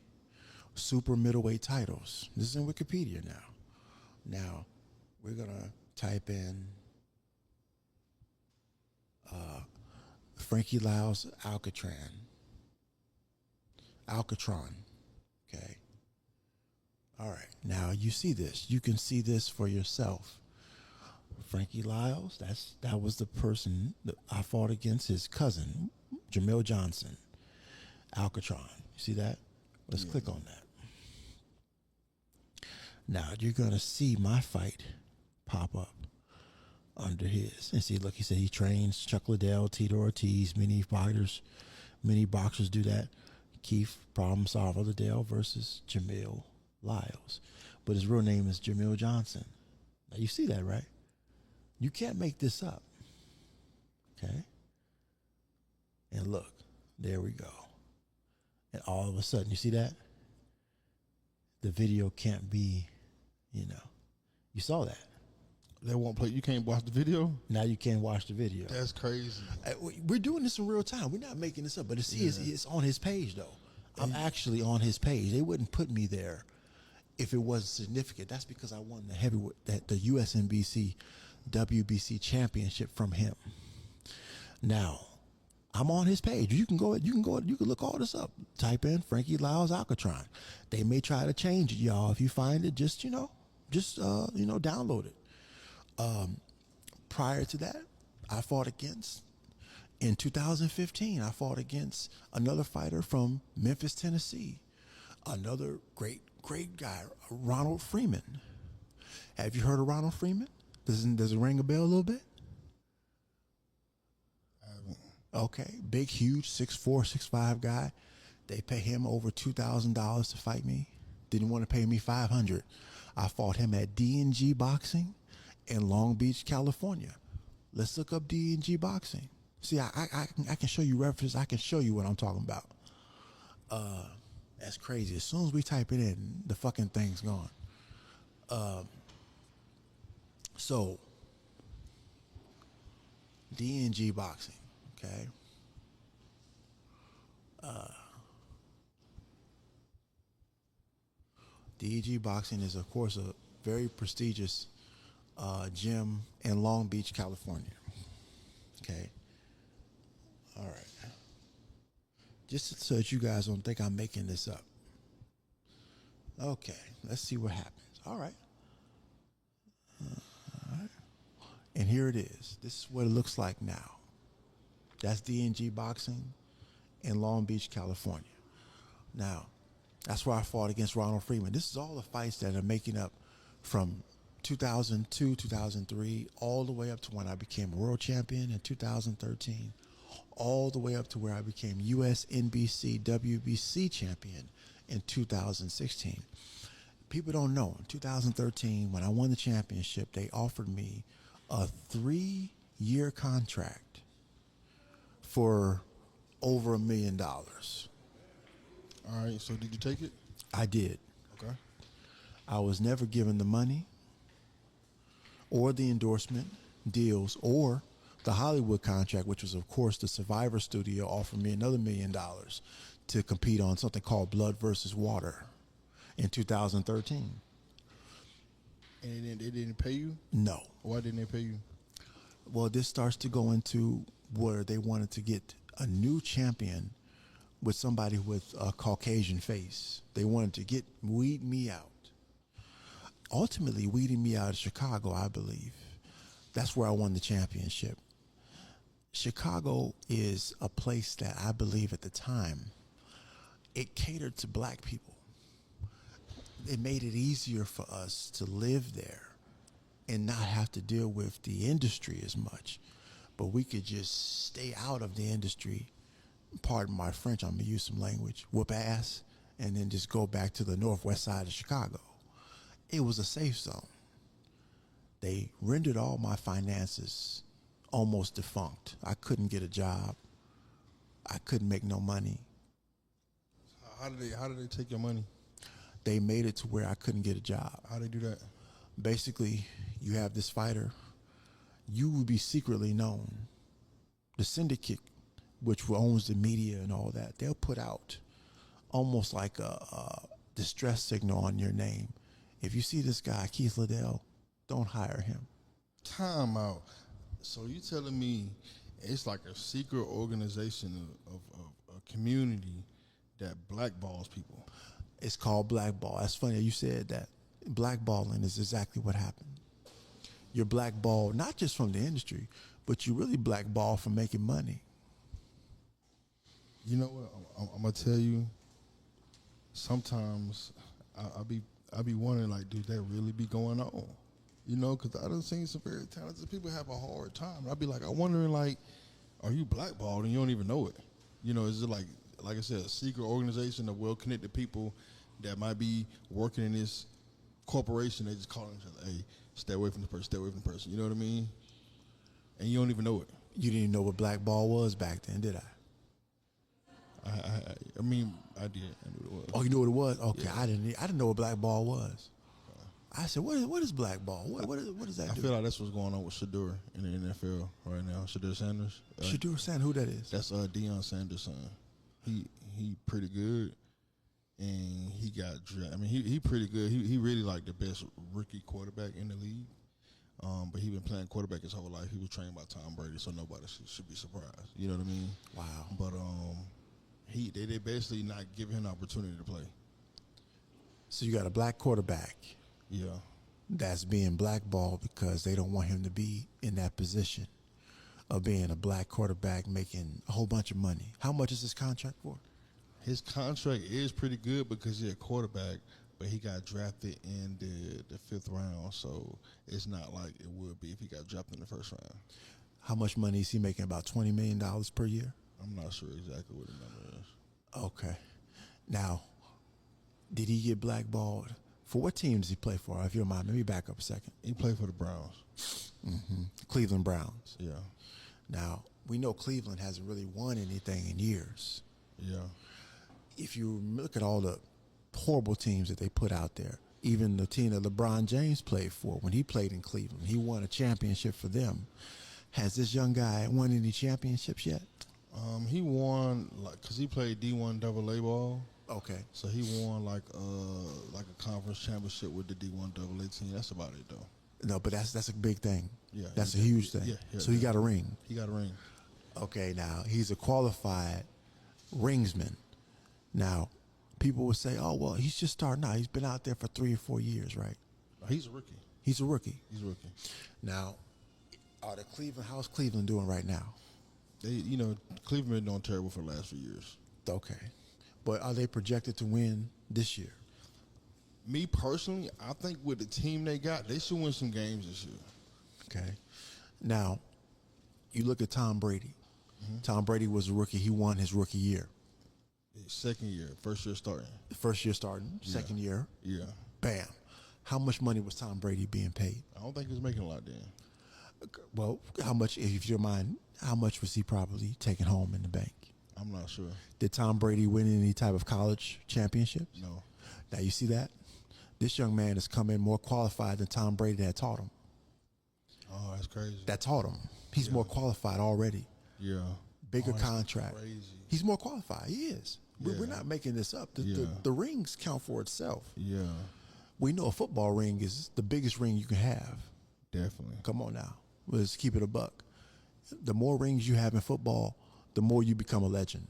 super middleweight titles. This is in Wikipedia now. Now, we're going to type in Frankie Lyles Alcatran. Okay. All right. Now you see this. You can see this for yourself. Frankie Lyles, that was the person that I fought against, his cousin, Jamil Johnson. Alcatran. You see that? Let's click on that. Now you're going to see my fight pop up under his. And see, look, he said he trains Chuck Liddell, Tito Ortiz, many boxers do that. Keith Problem Solver Liddell versus Jamil Lyles. But his real name is Jamil Johnson. Now you see that, right? You can't make this up. Okay? And look, there we go. And all of a sudden, you see that? The video can't be, you saw that. They won't play. You can't watch the video? Now you can't watch the video. That's crazy. We're doing this in real time. We're not making this up. But it's on his page, though. I'm actually on his page. They wouldn't put me there if it wasn't significant. That's because I won the heavyweight, the USNBC WBC championship from him. Now, I'm on his page. You can go. You can look all this up. Type in Frankie Lyles Alcatron. They may try to change it, y'all. If you find it, just download it. Prior to that, I fought against. In 2015, I fought against another fighter from Memphis, Tennessee. Another great guy, Ronald Freeman. Have you heard of Ronald Freeman? Does it ring a bell a little bit? I haven't. Okay, big, huge, 6'4", 6'5" guy. They pay him over $2,000 to fight me. Didn't want to pay me $500. I fought him at D&G Boxing in Long Beach, California. Let's look up D&G Boxing. See, I can show you references. I can show you what I'm talking about. That's crazy. As soon as we type it in, the fucking thing's gone. So, D&G Boxing, okay? D&G Boxing is, of course, a very prestigious gym in Long Beach, California. Okay? All right. Just so that you guys don't think I'm making this up. Okay, let's see what happens. All right. And here it is. This is what it looks like now. That's D&G Boxing in Long Beach, California. Now, that's where I fought against Ronald Freeman. This is all the fights that are making up from 2002, 2003, all the way up to when I became world champion in 2013, all the way up to where I became US, NBC, WBC champion in 2016. People don't know. In 2013, when I won the championship, they offered me a 3-year contract for over $1 million. All right, so did you take it? I did. Okay. I was never given the money or the endorsement deals or the Hollywood contract, which was, of course, the Survivor Studio offered me another $1 million to compete on something called Blood versus Water in 2013. And they didn't pay you? No. Why didn't they pay you? Well, this starts to go into where they wanted to get a new champion with somebody with a Caucasian face. They wanted to weed me out. Ultimately, weeding me out of Chicago, I believe. That's where I won the championship. Chicago is a place that I believe at the time, it catered to black people. It made it easier for us to live there and not have to deal with the industry as much. But we could just stay out of the industry, pardon my French, I'm going to use some language, whoop ass, and then just go back to the northwest side of Chicago. It was a safe zone. They rendered all my finances almost defunct. I couldn't get a job. I couldn't make no money. How did they take your money? They made it to where I couldn't get a job. How they do that? Basically, you have this fighter. You will be secretly known. The syndicate, which owns the media and all that, they'll put out almost like a distress signal on your name. If you see this guy, Keith Liddell, don't hire him. Time out. So you telling me it's like a secret organization of a community that blackballs people? It's called blackball. That's funny you said that. Blackballing is exactly what happened. You're blackballed not just from the industry, but you really blackballed from making money. You know what? I'm gonna tell you. Sometimes I be wondering, like, do that really be going on? You know, because I done seen some very talented people have a hard time. I'd be like, I'm wondering, like, are you blackballed and you don't even know it? You know, is it like I said, a secret organization of well-connected people that might be working in this corporation? They just call themselves, hey, stay away from the person, stay away from the person. You know what I mean? And you don't even know it. You didn't even know what blackball was back then, did I? I mean, I did. I knew what it was. Oh, you knew what it was? Okay, Yeah. I didn't know what blackball was. I said, what is blackball? What does that I do? feel like that's what's going on with Shador in the NFL right now. Shador Sanders. Shador Sanders, who that is? That's Deion Sanders' son. He pretty good, and he got drafted. I mean, he pretty good. He really like the best rookie quarterback in the league. But he been playing quarterback his whole life. He was trained by Tom Brady, so nobody should be surprised. You know what I mean? Wow. But they basically not giving him an opportunity to play. So you got a black quarterback Yeah. that's being blackballed because they don't want him to be in that position of being a black quarterback making a whole bunch of money. How much is his contract for? His contract is pretty good because he's a quarterback, but he got drafted in the 5th round, so it's not like it would be if he got drafted in the 1st round. How much money is he making? About $20 million per year? I'm not sure exactly what the number is. Okay. Now, did he get blackballed? For what team does he play for? If you don't mind, let me back up a second. He played for the Browns. Cleveland Browns. Yeah. Now, we know Cleveland hasn't really won anything in years. Yeah. If you look at all the horrible teams that they put out there, even the team that LeBron James played for when he played in Cleveland, he won a championship for them. Has this young guy won any championships yet? He won because he played D1 AA ball. Okay. So he won like a conference championship with the D1 AA team. That's about it though. No, but that's a big thing. Yeah, that's a huge thing. Yeah, so he got a ring. He got a ring. Okay, now he's a qualified ringsman. Now, people would say, "Oh, well, he's just starting out. He's been out there for 3 or 4 years, right?" He's a rookie. He's a rookie. He's a rookie. Now, how's Cleveland doing right now? Cleveland been doing terrible for the last few years. Okay, but are they projected to win this year? Me personally, I think with the team they got, they should win some games this year. Okay. Now, you look at Tom Brady. Tom Brady was a rookie. He won his rookie year. Second year, first year starting. First year starting, second year. Yeah. Bam. How much money was Tom Brady being paid? I don't think he was making a lot then. Well, how much, if you don't mind, how much was he probably taking home in the bank? I'm not sure. Did Tom Brady win any type of college championships? No. Now, you see that? This young man has come in more qualified than Tom Brady had taught him. Oh, that's crazy. That taught him. He's more qualified already. Yeah. Bigger contract. Crazy. He's more qualified. He is. Yeah. We're not making this up. The rings count for itself. Yeah. We know a football ring is the biggest ring you can have. Definitely. Come on now. Let's keep it a buck. The more rings you have in football, the more you become a legend.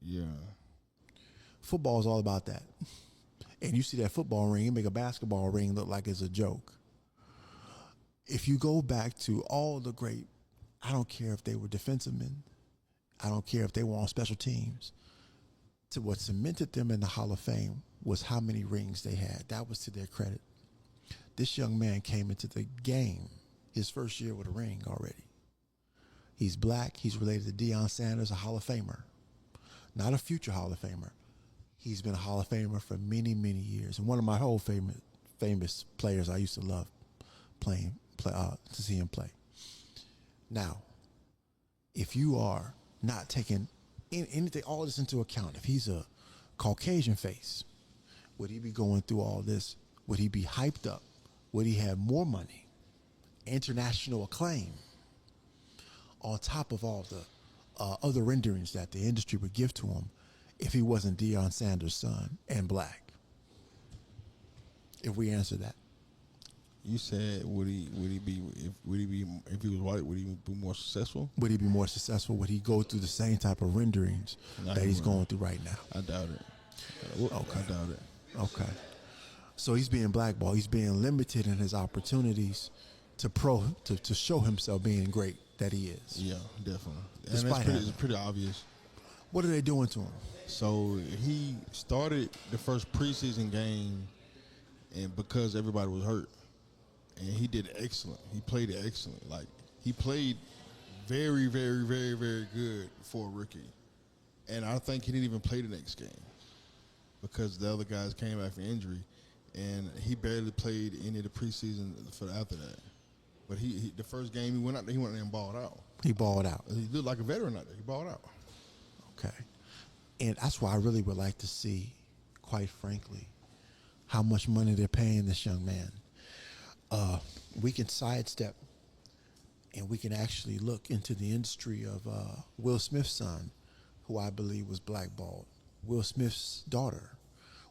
Yeah. Football is all about that. And you see that football ring, you make a basketball ring look like it's a joke. If you go back to all the great, I don't care if they were defensive men, I don't care if they were on special teams, to what cemented them in the Hall of Fame was how many rings they had. That was to their credit. This young man came into the game his first year with a ring already. He's black. He's related to Deion Sanders, a Hall of Famer. Not a future Hall of Famer. He's been a Hall of Famer for many, many years. And one of my whole famous players I used to love to see him play. Now, if you are not taking anything, all this into account, if he's a Caucasian face, would he be going through all this? Would he be hyped up? Would he have more money, international acclaim, on top of all the other renderings that the industry would give to him if he wasn't Deion Sanders' son and black? If we answer that. You said would he be if he was white, would he be more successful? Would he be more successful? Would he go through the same type of renderings that he's going through right now? I doubt it. Okay. I doubt it. Okay. So he's being blackballed. He's being limited in his opportunities to show himself being great that he is. Yeah, definitely. Despite And it's pretty obvious. What are they doing to him? So he started the first preseason game, and because everybody was hurt, and he did excellent. He played excellent. Like, he played very, very, very, very good for a rookie. And I think he didn't even play the next game because the other guys came back from injury, and he barely played any of the preseason for after that. But he the first game he went out there and balled out. He balled out. He looked like a veteran out there. He balled out. Okay. And that's why I really would like to see, quite frankly, how much money they're paying this young man. We can sidestep and we can actually look into the industry of Will Smith's son, who I believe was blackballed. Will Smith's daughter,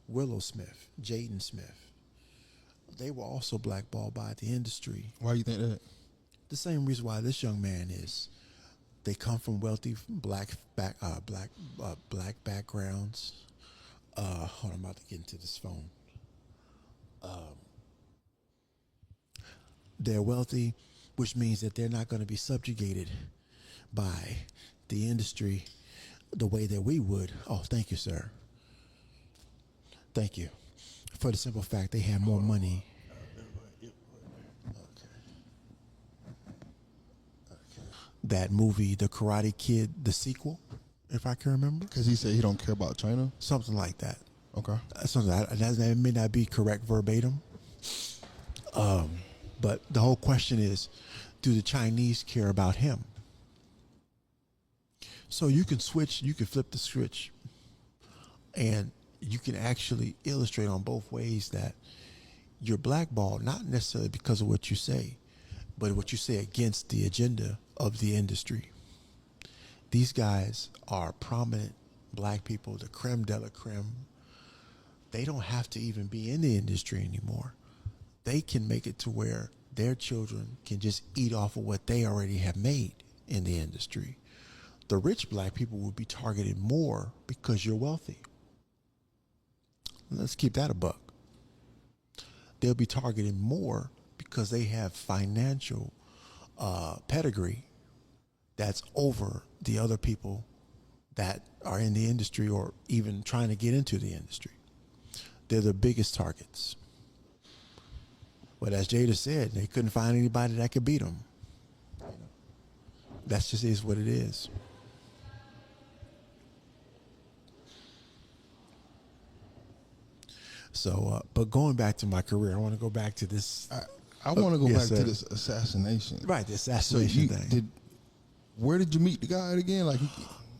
Willow Smith, Jaden Smith. they were also blackballed by the industry. Why do you think that? The same reason why this young man is. They come from wealthy black backgrounds. Hold on, I'm about to get into this phone. They're wealthy, which means that they're not going to be subjugated by the industry the way that we would. Oh, thank you, sir. Thank you. For the simple fact they have more money. That movie, The Karate Kid, the sequel, if I can remember. Because he said he don't care about China? Something like that. Okay. Something that may not be correct verbatim. But the whole question is, do the Chinese care about him? So you can flip the switch, and you can actually illustrate on both ways that you're blackballed, not necessarily because of what you say, but what you say against the agenda of the industry. These guys are prominent black people, the creme de la creme. They don't have to even be in the industry anymore. They can make it to where their children can just eat off of what they already have made in the industry. The rich black people will be targeted more because you're wealthy. Let's keep that a buck. They'll be targeted more because they have financial pedigree that's over the other people that are in the industry or even trying to get into the industry. They're the biggest targets. But as Jada said, they couldn't find anybody that could beat them. That's just is what it is. So, but going back to my career, I want to go back to this. I want to go back sir. to this assassination. Right, the assassination thing. Where did you meet the guy again? Like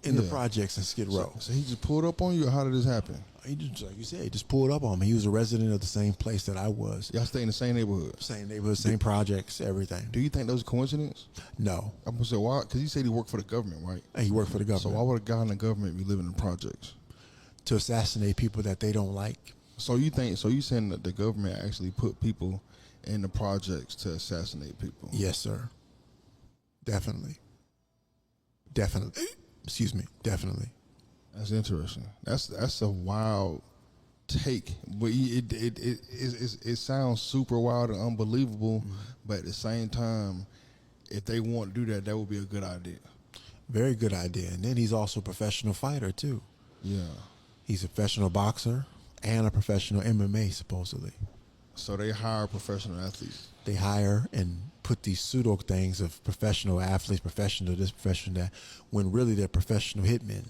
in the projects in Skid Row. So he just pulled up on you, or how did this happen? He just, like you said, he just pulled up on me. He was a resident of the same place that I was. Y'all stay in the same neighborhood? Same neighborhood, same projects, everything. Do you think that was a coincidence? No. I'm going to say, why? Because he said he worked for the government, right? And he worked for the government. So why would a guy in the government be living in projects? To assassinate people that they don't like. So you saying that the government actually put people in the projects to assassinate people? Yes, sir. Definitely. Excuse me. Definitely. That's interesting. That's a wild take, but it sounds super wild and unbelievable. Mm-hmm. But at the same time, if they want to do that, that would be a good idea. Very good idea. And then he's also a professional fighter too. Yeah. He's a professional boxer and a professional MMA supposedly. So they hire professional athletes. They hire and put these pseudo things of professional athletes, professional this, professional that, when really they're professional hitmen.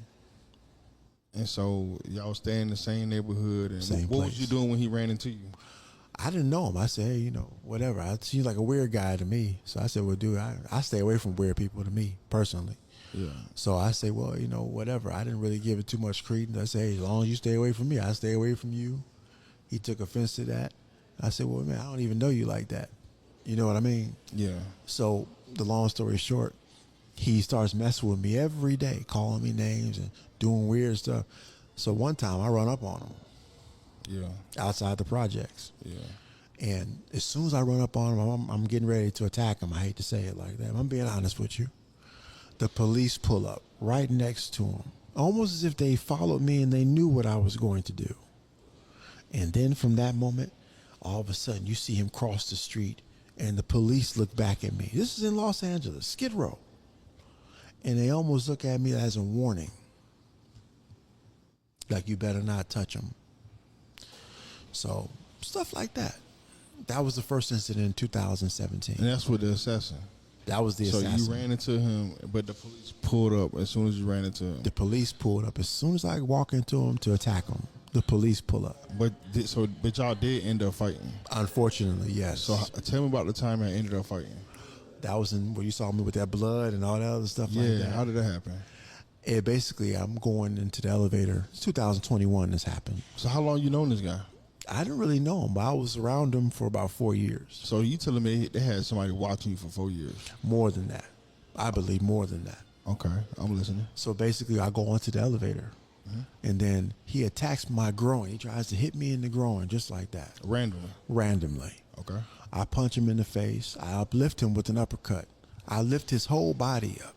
And so y'all stay in the same neighborhood. And same what place. was you doing when he ran into you? I didn't know him. I said, hey, whatever. I seemed like a weird guy to me. So I said, well, dude, I stay away from weird people to me, personally. Yeah. So I say, well, whatever. I didn't really give it too much credence. I say, hey, as long as you stay away from me, I stay away from you. He took offense to that. I said, well, man, I don't even know you like that. You know what I mean? Yeah. So the long story short, he starts messing with me every day, calling me names and doing weird stuff. So one time I run up on him. Yeah. Outside the projects. Yeah. And as soon as I run up on him, I'm getting ready to attack him. I hate to say it like that. I'm being honest with you. The police pull up right next to him, almost as if they followed me and they knew what I was going to do. And then from that moment, all of a sudden, you see him cross the street, and the police look back at me. This is in Los Angeles, Skid Row. And they almost look at me as a warning. Like, you better not touch him. So, stuff like that. That was the first incident in 2017. And that's with the assassin. That was the assassin. So you ran into him, but the police pulled up as soon as you ran into him. The police pulled up as soon as I walk into him to attack him. The police pull up. But y'all did end up fighting. Unfortunately, yes. So tell me about the time I ended up fighting. That was where you saw me with that blood and all that other stuff like that. Yeah, how did that happen? It basically, I'm going into the elevator. It's 2021 this happened. So how long you known this guy? I didn't really know him, but I was around him for about 4 years. So you telling me they had somebody watching you for 4 years? More than that. I believe more than that. Okay, I'm listening. So basically, I go onto the elevator, and then he attacks my groin. He tries to hit me in the groin just like that. Randomly. Okay. I punch him in the face. I uplift him with an uppercut. I lift his whole body up.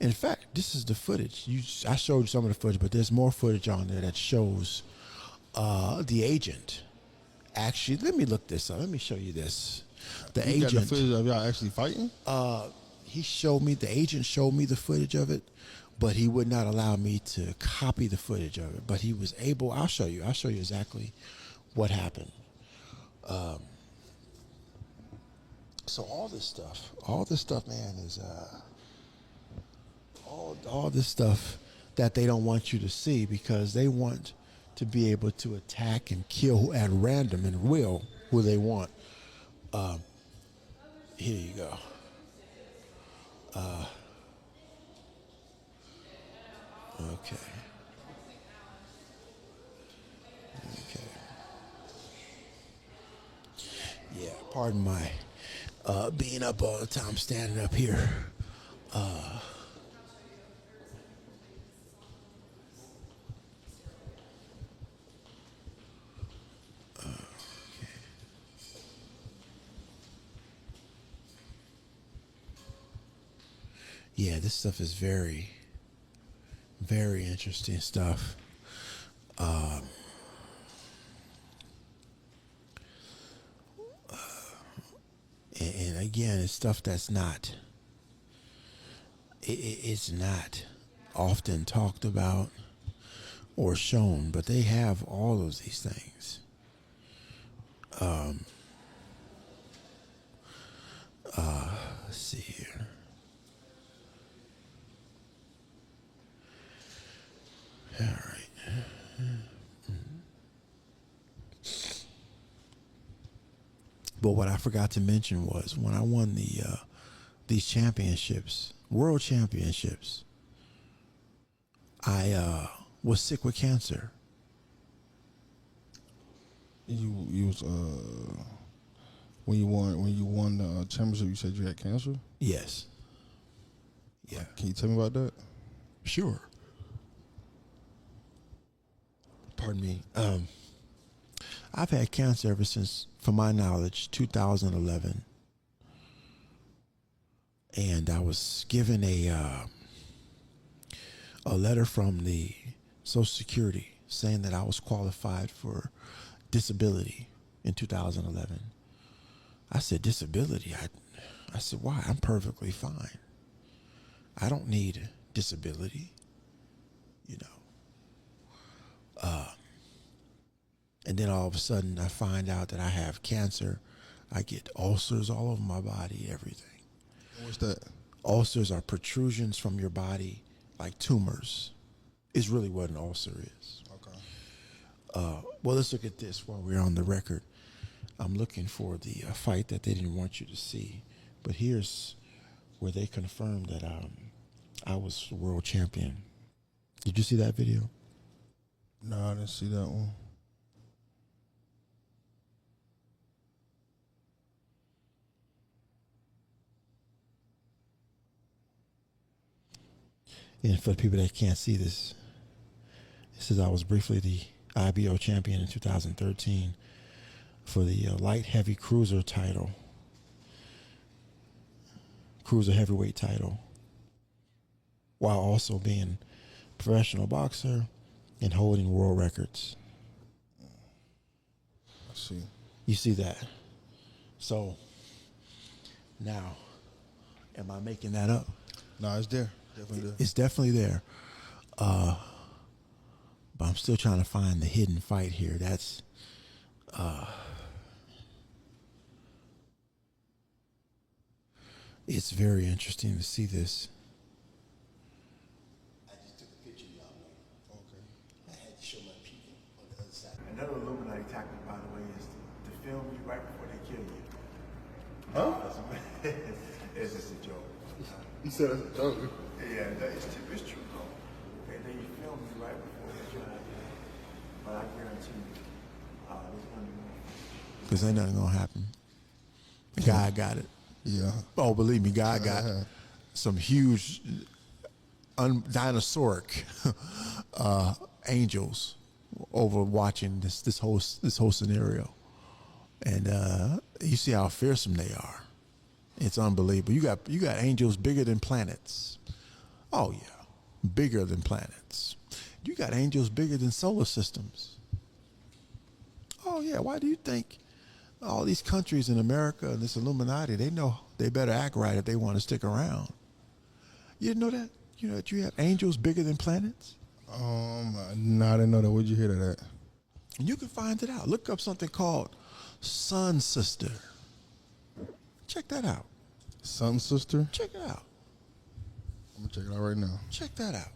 In fact, this is the footage. I showed you some of the footage, but there's more footage on there that shows the agent. Actually, let me look this up. Let me show you this. The You agent. got the footage of y'all actually fighting? The agent showed me the footage of it, but he would not allow me to copy the footage of it. But he was able. I'll show you exactly what happened. So all this stuff, man, is all this stuff that they don't want you to see because they want to be able to attack and kill at random and will who they want. Here you go. Okay. Yeah, pardon my being up all the time, standing up here. Yeah, this stuff is very, very interesting stuff. And again, it's stuff that's not. It's not often talked about or shown, but they have all of these things. Let's see here. All right. But what I forgot to mention was when I won these championships, world championships, I was sick with cancer. You was when you won the championship, you said you had cancer? Yes. Yeah. Can you tell me about that? Sure. Pardon me. I've had cancer ever since, from my knowledge, 2011. And I was given a letter from the Social Security saying that I was qualified for disability in 2011. I said, disability? I said, why? I'm perfectly fine. I don't need disability, you know. And then all of a sudden I find out that I have cancer. I get ulcers all over my body, everything. What's that? Ulcers are protrusions from your body, like tumors, is really what an ulcer is. Okay. Well, let's look at this while we're on the record. I'm looking for the fight that they didn't want you to see. But here's where they confirmed that I was world champion. Did you see that video? No, I didn't see that one. And for the people that can't see this, it says I was briefly the IBO champion in 2013 for the light heavy cruiser title, cruiser heavyweight title, while also being a professional boxer and holding world records. I see. You see that? So now, am I making that up? No, it's there. Definitely there. It's definitely there. But I'm still trying to find the hidden fight here. That's it's very interesting to see this. I just took a picture, y'all know. Okay. I had to show my people on the other side. Another Illuminati tactic, by the way, is to film you right before they kill you. Huh? It's just a joke. You said it's a joke. Yeah, it's true though. And then you film me right before they kill you. But I guarantee you, there's going to be more. Because ain't nothing going to happen. God got it. Yeah. Oh, believe me, God got some huge dinosauric angels over watching this whole scenario, and you see how fearsome they are. It's unbelievable. You got angels bigger than planets. Oh yeah, bigger than planets. You got angels bigger than solar systems. Oh yeah. Why do you think all these countries in America and this Illuminati, they know they better act right if they want to stick around? You didn't know that? You know that you have angels bigger than planets? No, I didn't know that. Where'd you hear that at? And you can find it out. Look up something called Sun Sister. Check that out. Sun Sister? Check it out. I'm gonna check it out right now. Check that out.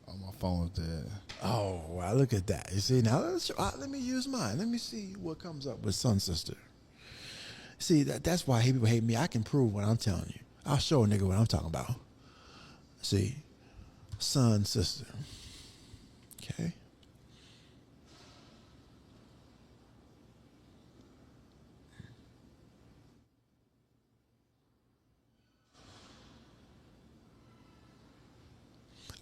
Oh, my phone's dead. Oh, wow, look at that. You see, now let me use mine. Let me see what comes up with Sun Sister. See, that's why people hate me. I can prove what I'm telling you. I'll show a nigga what I'm talking about. See, Sun Sister. Okay.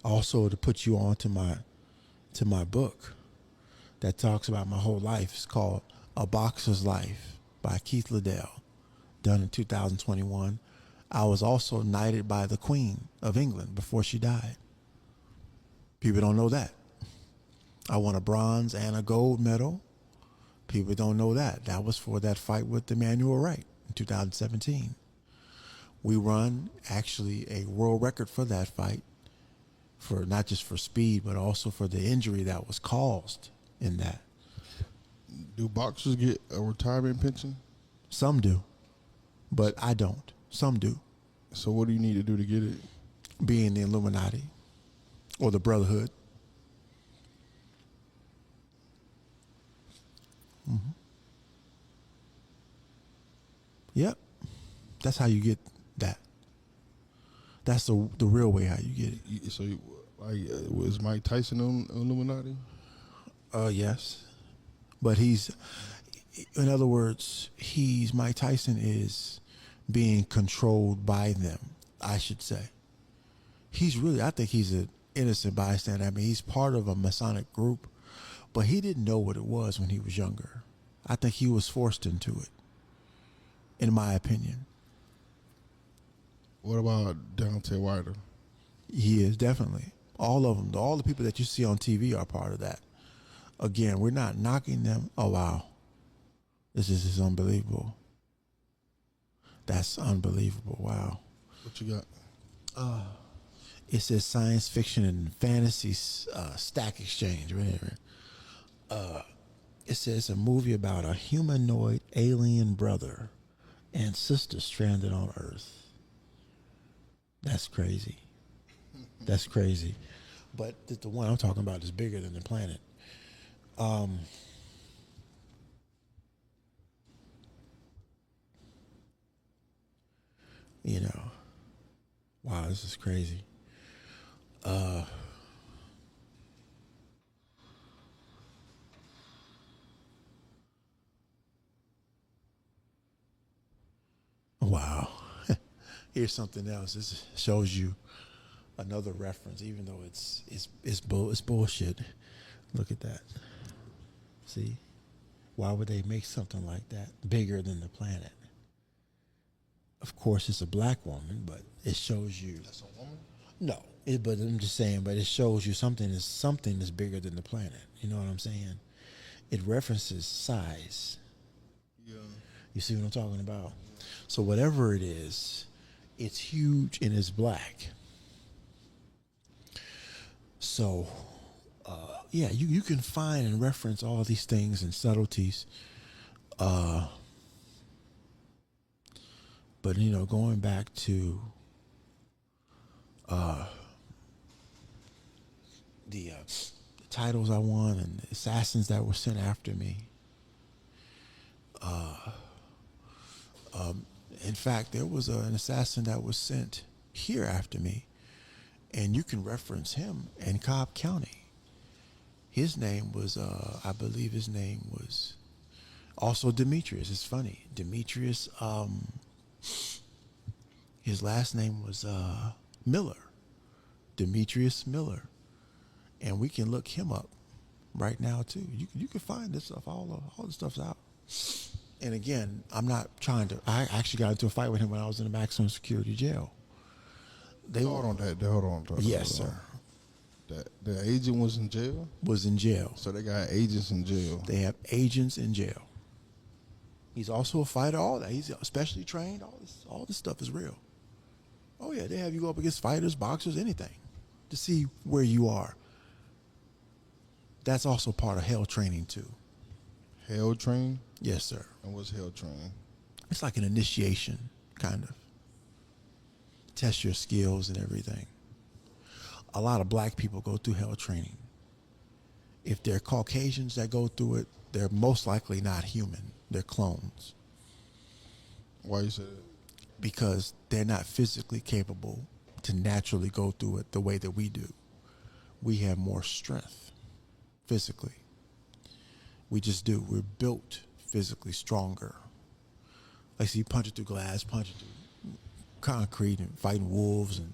Also, to put you on to my book that talks about my whole life. It's called A Boxer's Life by Keith Liddell, done in 2021. I was also knighted by the Queen of England before she died. People don't know that. I won a bronze and a gold medal. People don't know that. That was for that fight with Emmanuel Wright in 2017. We run actually a world record for that fight, for not just for speed, but also for the injury that was caused in that. Do boxers get a retirement pension? Some do, but I don't. Some do. So what do you need to do to get it? Be in the Illuminati or the Brotherhood. Mm-hmm. Yep. That's how you get that. That's the real way how you get it. So, was Mike Tyson on Illuminati? Yes. But in other words, Mike Tyson is being controlled by them, I should say. I think he's an innocent bystander. I mean, he's part of a Masonic group, but he didn't know what it was when he was younger. I think he was forced into it, in my opinion. What about Deontay Wilder? He is, definitely. All of them. All the people that you see on TV are part of that. Again, we're not knocking them. Oh, wow. This is unbelievable. That's unbelievable. Wow. What you got? It says science fiction and fantasy stack exchange. Whatever. It says a movie about a humanoid alien brother and sister stranded on Earth. That's crazy. That's crazy. But the one I'm talking about is bigger than the planet. You know, wow, this is crazy. Wow. Here's something else. This shows you another reference, even though it's bullshit. Look at that. See? Why would they make something like that bigger than the planet? Of course, it's a black woman, but it shows you. That's a woman? No, but I'm just saying. But it shows you something is bigger than the planet. You know what I'm saying? It references size. Yeah. You see what I'm talking about? So whatever it is, it's huge and it's black. So, yeah, you can find and reference all these things and subtleties. But, you know, going back to the titles I won and the assassins that were sent after me. In fact, there was an assassin that was sent here after me, and you can reference him in Cobb County. His name was, I believe his name was also Demetrius. It's funny. Demetrius, his last name was Miller. Demetrius Miller, and we can look him up right now too. You can find this stuff. All the stuff's out. And again, I'm not trying to. I actually got into a fight with him when I was in a maximum security jail. Hold on, hold on. Yes, sir. The agent was in jail. Was in jail. So they got agents in jail. They have agents in jail. He's also a fighter. All that. He's specially trained. All this stuff is real. Oh yeah, they have you go up against fighters, boxers, anything, to see where you are. That's also part of hell training too. Hell train? Yes, sir. And what's hell training? It's like an initiation, kind of. Test your skills and everything. A lot of black people go through hell training. If they're Caucasians that go through it, they're most likely not human. They're clones. Why you say that? Because they're not physically capable to naturally go through it the way that we do. We have more strength physically. We just do. We're built physically stronger. Like, see, punching through glass, punching through concrete, and fighting wolves and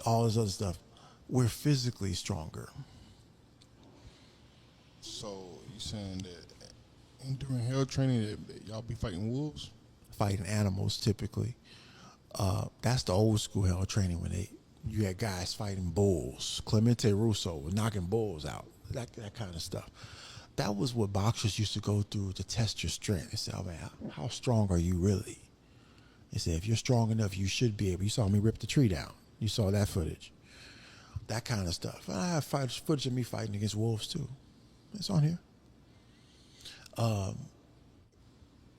all this other stuff. We're physically stronger. So you saying that during hell training that y'all be fighting wolves? Fighting animals typically. That's the old school hell training when you had guys fighting bulls. Clemente Russo was knocking bulls out. That kind of stuff. That was what boxers used to go through to test your strength. They said, "Oh man, how strong are you really?" They said, "If you're strong enough, you should be able." You saw me rip the tree down. You saw that footage. That kind of stuff. And I have footage of me fighting against wolves too. It's on here.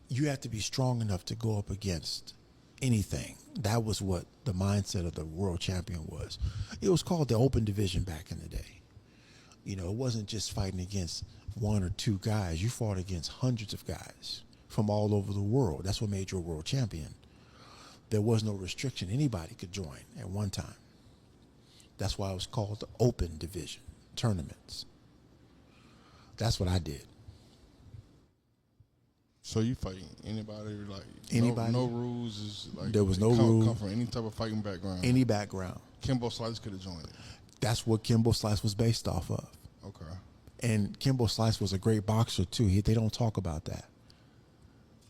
You have to be strong enough to go up against anything. That was what the mindset of the world champion was. It was called the open division back in the day. You know, it wasn't just fighting against one or two guys. You fought against hundreds of guys from all over the world. That's what made you a world champion. There was no restriction. Anybody could join at one time. That's why it was called the open division tournaments. That's what I did. So you fighting anybody, like anybody? No rules is like there was no rule. Come from any type of fighting background. Any background. Kimbo Slice could have joined it. That's what Kimbo Slice was based off of. Okay. And Kimbo Slice was a great boxer too. They don't talk about that.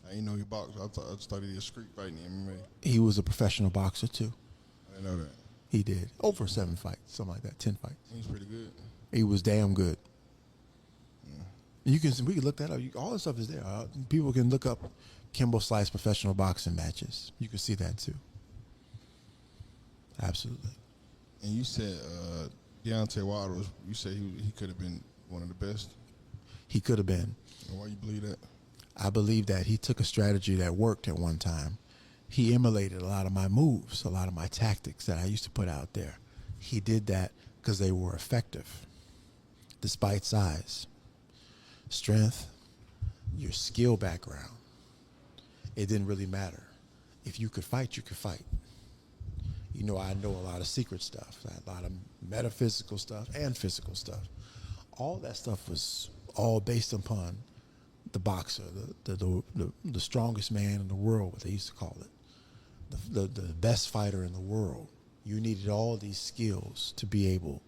I didn't know he boxed. I studied his street fighting MMA. He was a professional boxer too. I didn't know that. He did over 7 fights, something like that, 10 fights. He's pretty good. He was damn good. We can look that up. All this stuff is there. People can look up Kimbo Slice professional boxing matches. You can see that too. Absolutely. And you said Deontay Wilder you said he could have been one of the best? He could have been. And why you believe that? I believe that he took a strategy that worked at one time. He emulated a lot of my moves, a lot of my tactics that I used to put out there. He did that because they were effective, despite size. Strength, your skill background, it didn't really matter. If you could fight, you could fight. You know, I know a lot of secret stuff, a lot of metaphysical stuff and physical stuff. All that stuff was all based upon the boxer, the strongest man in the world, what they used to call it, the best fighter in the world. You needed all these skills to be able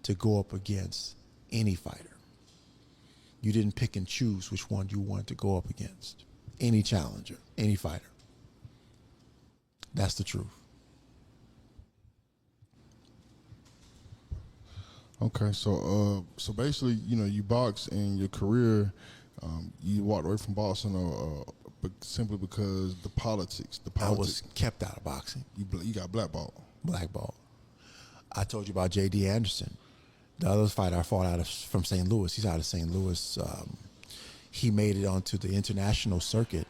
to go up against any fighter. You didn't pick and choose which one you wanted to go up against. Any challenger, any fighter. That's the truth. Okay, so basically, you know, you boxed in your career, you walked away from boxing simply because the politics. I was kept out of boxing. You got blackballed. Blackballed. I told you about J.D. Anderson. The other fighter I fought from St. Louis. He's out of St. Louis. He made it onto the international circuit,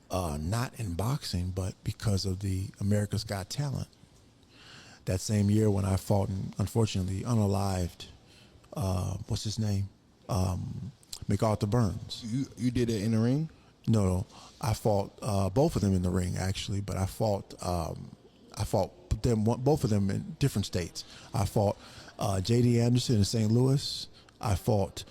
not in boxing, but because of the America's Got Talent. That same year when I fought, unfortunately, unalived, what's his name? MacArthur Burns. You did it in the ring? No. I fought both of them in the ring, actually, but I fought them, both of them in different states. I fought J.D. Anderson in St. Louis. I fought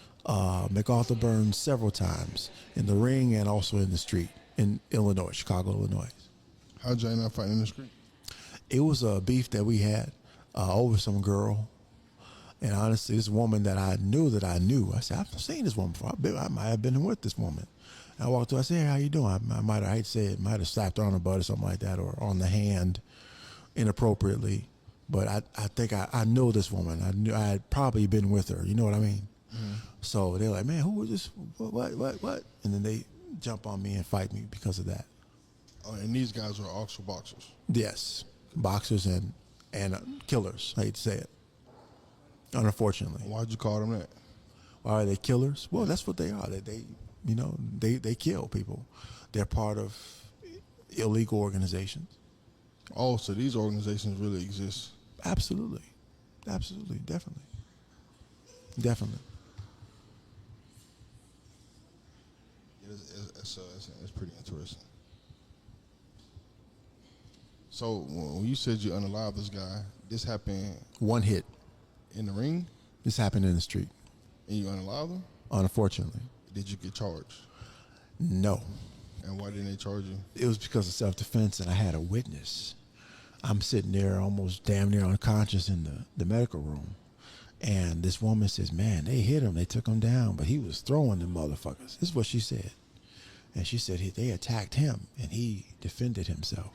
MacArthur Burns several times in the ring and also in the street in Illinois, Chicago, Illinois. How'd you end up fighting in the street? It was a beef that we had. over some girl. And honestly, this woman that I knew, I said, I've seen this woman before. I might have been with this woman. And I walked up, I said, hey, how you doing? I might have, I'd say it, might have slapped her on the butt or something like that, or on the hand inappropriately. But I think I know this woman. I knew I had probably been with her. You know what I mean? Mm-hmm. So they're like, man, who was this? What? And then they jump on me and fight me because of that. Oh, and these guys are also boxers. Yes, boxers and killers. I hate to say it. Unfortunately. Why'd you call them that? Why are they killers? Well, that's what they are. They kill people. They're part of illegal organizations. Oh, so these organizations really exist? Absolutely, definitely. It's pretty interesting. So when you said you unalived this guy, this happened One hit. in the ring, This happened in the street. and you unalived him? Unfortunately, Did you get charged? no. And why didn't they charge you? It was because of self-defense, and I had a witness. I'm sitting there almost damn near unconscious in the medical room. And this woman says, man, they hit him. They took him down, but he was throwing them motherfuckers. This is what she said. And she said they attacked him, and he defended himself.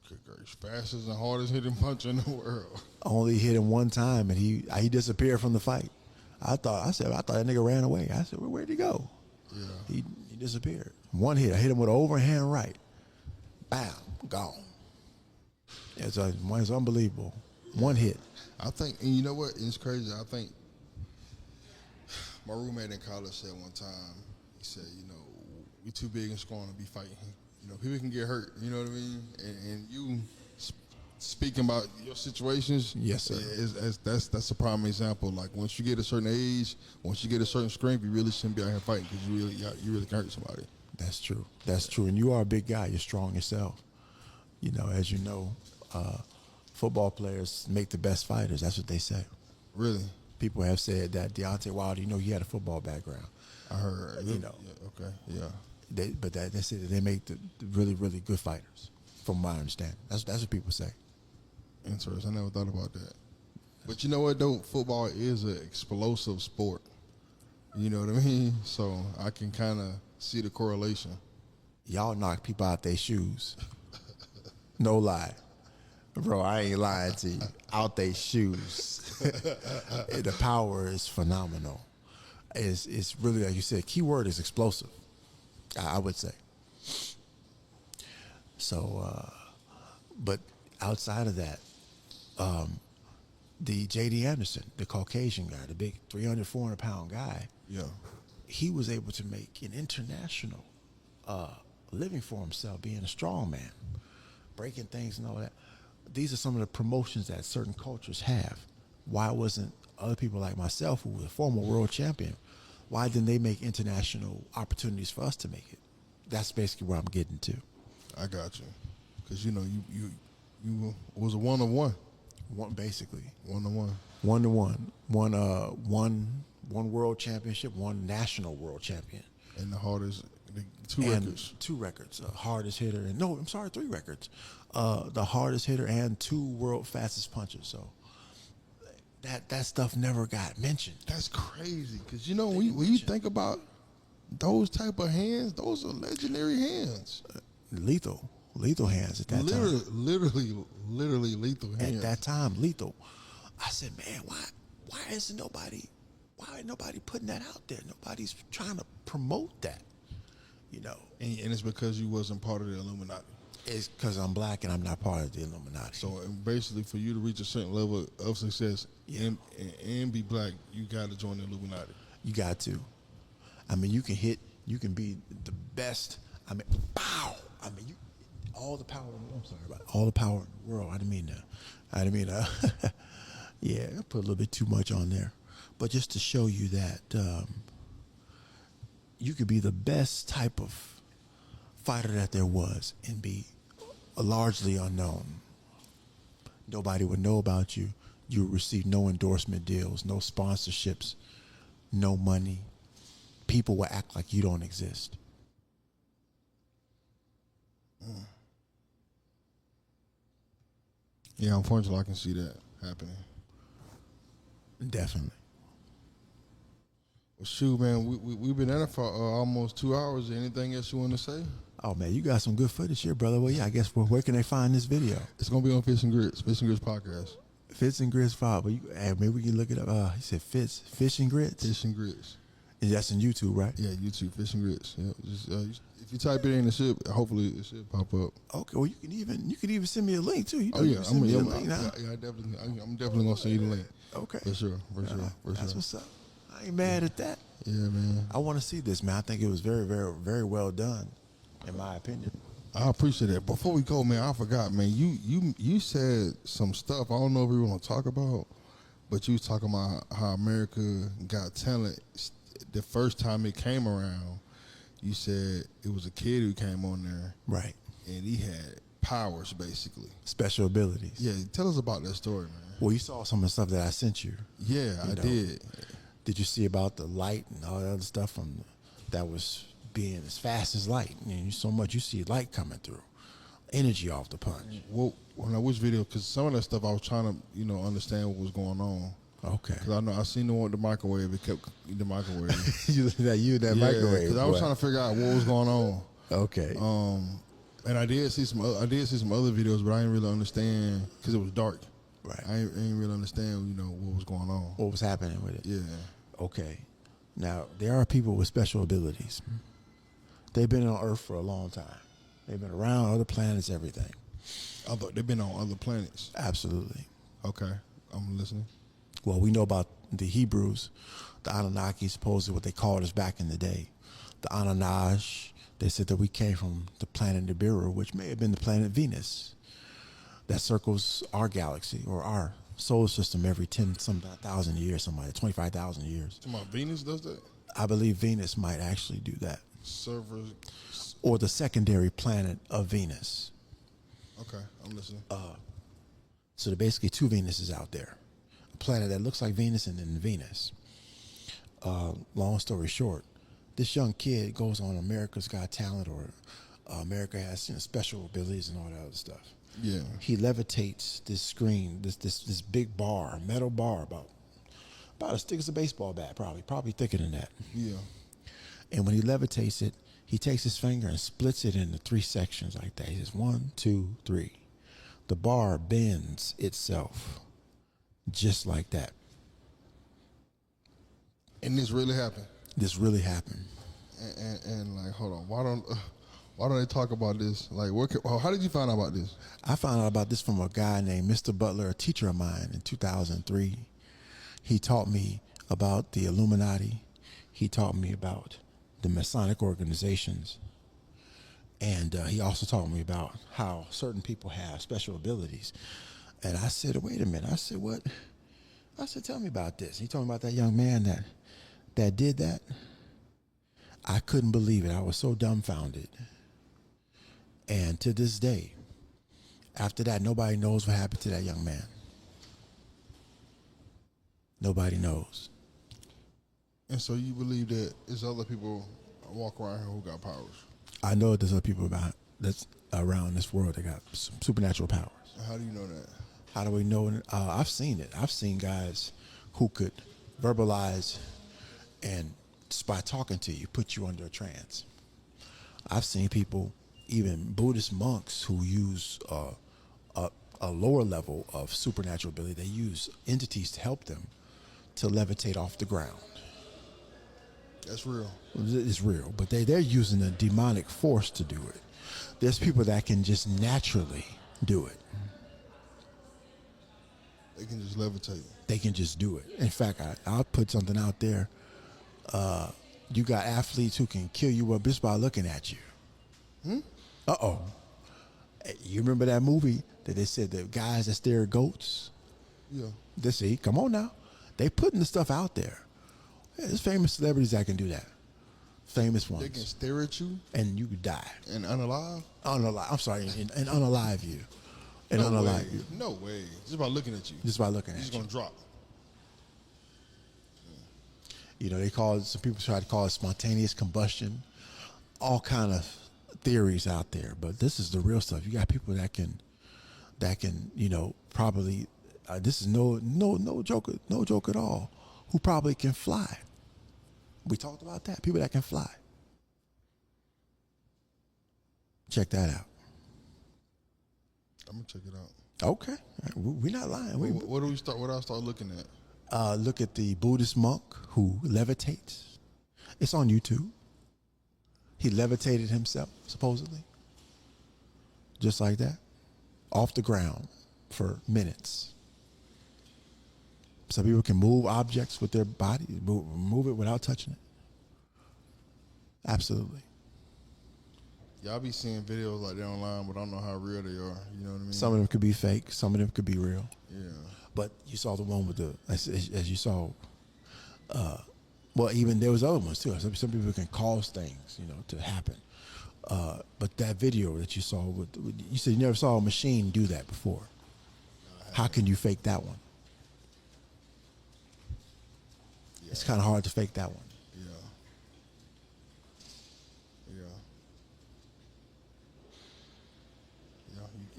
Good gracious. Fastest and hardest hitting puncher in the world. Only hit him one time, and he disappeared from the fight. I thought that nigga ran away. I said, well, where'd he go? Yeah. He disappeared. One hit. I hit him with an overhand right. Bam, gone. It's unbelievable. One hit. I think, and you know what? It's crazy. I think my roommate in college said one time, he said, we too big and strong to be fighting. People can get hurt. You know what I mean? And you speaking about your situations, yes, sir. That's a prime example. Like once you get a certain age, once you get a certain strength, you really shouldn't be out here fighting because you really can hurt somebody. That's true. And you are a big guy. You're strong yourself. As you know, football players make the best fighters. That's what they say. Really? People have said that. Deontay Wilder, he had a football background. I heard. Yeah, okay. Yeah. They said that they make the really, really good fighters, from my understanding. That's what people say. Interesting. I never thought about that. But you know what, though? Football is an explosive sport. You know what I mean? So I can kind of see the correlation. Y'all knock people out their shoes. No lie. Bro, I ain't lying to you. Out their shoes. The power is phenomenal. It's really, like you said, key word is explosive, I would say. So, but outside of that, the J.D. Anderson, the Caucasian guy, the big 300, 400-pound guy, yeah, he was able to make an international living for himself, being a strong man, breaking things and all that. These are some of the promotions that certain cultures have. Why wasn't other people like myself, who was a former world champion, why didn't they make international opportunities for us to make it? That's basically where I'm getting to. I got you. Because, you was a one-on-one. Basically. One-on-one. One-to-one. One world championship, one national world champion. And the hardest, two records. Hardest hitter, and 3 records. The hardest hitter and 2 world fastest punchers. So that stuff never got mentioned. That's crazy, because when you think about those type of hands, those are legendary hands. Lethal hands at that time. Literally lethal hands. At that time, lethal. I said, man, why isn't nobody putting that out there? Nobody's trying to promote that, And it's because you wasn't part of the Illuminati. It's because I'm black and I'm not part of the Illuminati. So basically, for you to reach a certain level of success and be black, you got to join the Illuminati. You got to. I mean, you can be the best. I mean, pow. I mean, all the power. I'm sorry about all the power in the world. I didn't mean to. Yeah, I put a little bit too much on there, but just to show you that you could be the best type of fighter that there was and be largely unknown. Nobody would know about you. You would receive no endorsement deals, no sponsorships, no money. People will act like you don't exist. Yeah, unfortunately, I can see that happening. Definitely. Well, shoot, man, we've been in it for almost 2 hours. Anything else you want to say? Oh man, you got some good footage here, brother. Well, yeah, I guess where can they find this video? It's gonna be on Fish and Grits podcast. Fits and Grits 5. But maybe we can look it up. He said Fish and Grits. Fish and Grits. And that's in YouTube, right? Yeah, YouTube, Fish and Grits. Yeah, just, if you type it in, hopefully it should pop up. Okay. Well, you can even send me a link too. You know, Yeah, send me a link yeah, now. I'm definitely gonna send you the link. Okay. For sure. That's what's up. I ain't mad at that. Yeah, man. I want to see this, man. I think it was very, very, very well done, in my opinion. I appreciate that. Before we go, man, I forgot, man. You said some stuff. I don't know if we want to talk about, but you was talking about how America Got Talent. The first time it came around, you said it was a kid who came on there, Right. and he had powers, basically. Special abilities. Yeah, tell us about that story, man. Well, you saw some of the stuff that I sent you. Yeah, I did. Did you see about the light and all that other stuff that was being as fast as light? And so much you see light coming through, energy off the punch. Well, which video? Because some of that stuff I was trying to, understand what was going on. Okay. Because I seen the one with the microwave. It kept the microwave. that microwave. Because I was trying to figure out what was going on. Okay. And I did see some other videos, but I didn't really understand because it was dark. Right. I didn't really understand, what was going on. What was happening with it? Yeah. Okay. Now there are people with special abilities. They've been on Earth for a long time. They've been around other planets, everything. They've been on other planets. Absolutely. Okay, I'm listening. Well, we know about the Hebrews, the Anunnaki, supposedly what they called us back in the day. The Anunnaki, they said that we came from the planet Nibiru, which may have been the planet Venus, that circles our galaxy or our solar system every 10,000 years, something like that, 25,000 years. So my Venus does that? I believe Venus might actually do that. Servers. Or the secondary planet of Venus. Okay, I'm listening. So there are basically two Venuses out there. A planet that looks like Venus and then Venus. Long story short, this young kid goes on America's Got Talent, or America Has special abilities and all that other stuff. Yeah. He levitates this screen, this big bar, metal bar, about as thick as a baseball bat, probably thicker than that. Yeah. And when he levitates it, he takes his finger and splits it into 3 sections like that. He says 1, 2, 3. The bar bends itself just like that. And this really happened. This really happened. And like, hold on, why don't they talk about this? Like, how did you find out about this? I found out about this from a guy named Mr. Butler, a teacher of mine in 2003. He taught me about the Illuminati. He taught me about the Masonic organizations. And he also taught me about how certain people have special abilities. And I said, wait a minute. I said, what? I said, tell me about this. He told me about that young man that did that. I couldn't believe it. I was so dumbfounded. And to this day, after that, nobody knows what happened to that young man. Nobody knows. And so you believe that there's other people walk around here who got powers? I know there's other people that's around this world that got supernatural powers. How do you know that? How do we know it? I've seen it. I've seen guys who could verbalize and just by talking to you, put you under a trance. I've seen people, even Buddhist monks, who use a lower level of supernatural ability. They use entities to help them to levitate off the ground. That's real. It's real, but they're using a demonic force to do it. There's people that can just naturally do it. They can just levitate. They can just do it. In fact, I'll put something out there. You got athletes who can kill you up just by looking at you. Uh-oh. You remember that movie that they said the guys that stare at goats? Yeah. See, come on now. They putting the stuff out there. There's famous celebrities that can do that. Famous ones. They can stare at you? And you could die. And unalive? I'm sorry, and unalive you. And no unalive way. you. No way. Just by looking at you. Just by looking at you. He's going to drop. You know, some people try to call it spontaneous combustion. All kind of theories out there. But this is the real stuff. You got people that that can, probably, this is no joke at all, who probably can fly. We talked about that. People that can fly. Check that out. I'm gonna check it out. Okay, we're not lying. What do we start? What do I start looking at? Look at the Buddhist monk who levitates. It's on YouTube. He levitated himself, supposedly, just like that, off the ground for minutes. Some people can move objects with their body, move it without touching it. Absolutely. Y'all be seeing videos like that online, but I don't know how real they are. You know what I mean? Some of them could be fake. Some of them could be real. Yeah. But you saw the one with as you saw, well, even there was other ones too. Some people can cause things, to happen. But that video that you saw, you said you never saw a machine do that before. How can you fake that one? Yeah. It's kind of hard to fake that one.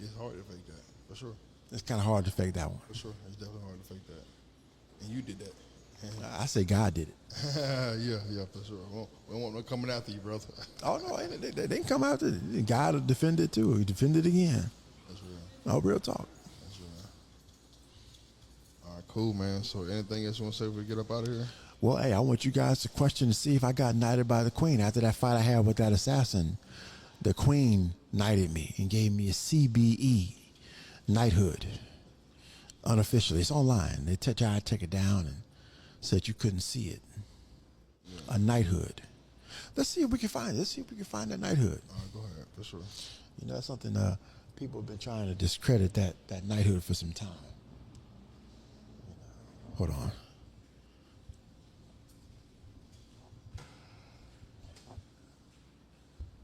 It's hard to fake that, for sure. It's kind of hard to fake that one. For sure. It's definitely hard to fake that. And you did that. I say God did it. yeah, for sure. We don't want no coming after you, brother. Oh, no, they can come after it. God will defend it, too. He defended it again. That's real. Oh, real talk. That's real. All right, cool, man. So anything else you want to say before we get up out of here? Well, hey, I want you guys to question to see if I got knighted by the queen. After that fight I had with that assassin, the queen knighted me and gave me a CBE, knighthood, unofficially. It's online. They tried to take it down and said you couldn't see it. Yeah. A knighthood. Let's see if we can find it. Let's see if we can find that knighthood. All right, go ahead, for sure. That's something people have been trying to discredit that knighthood for some time. Hold on.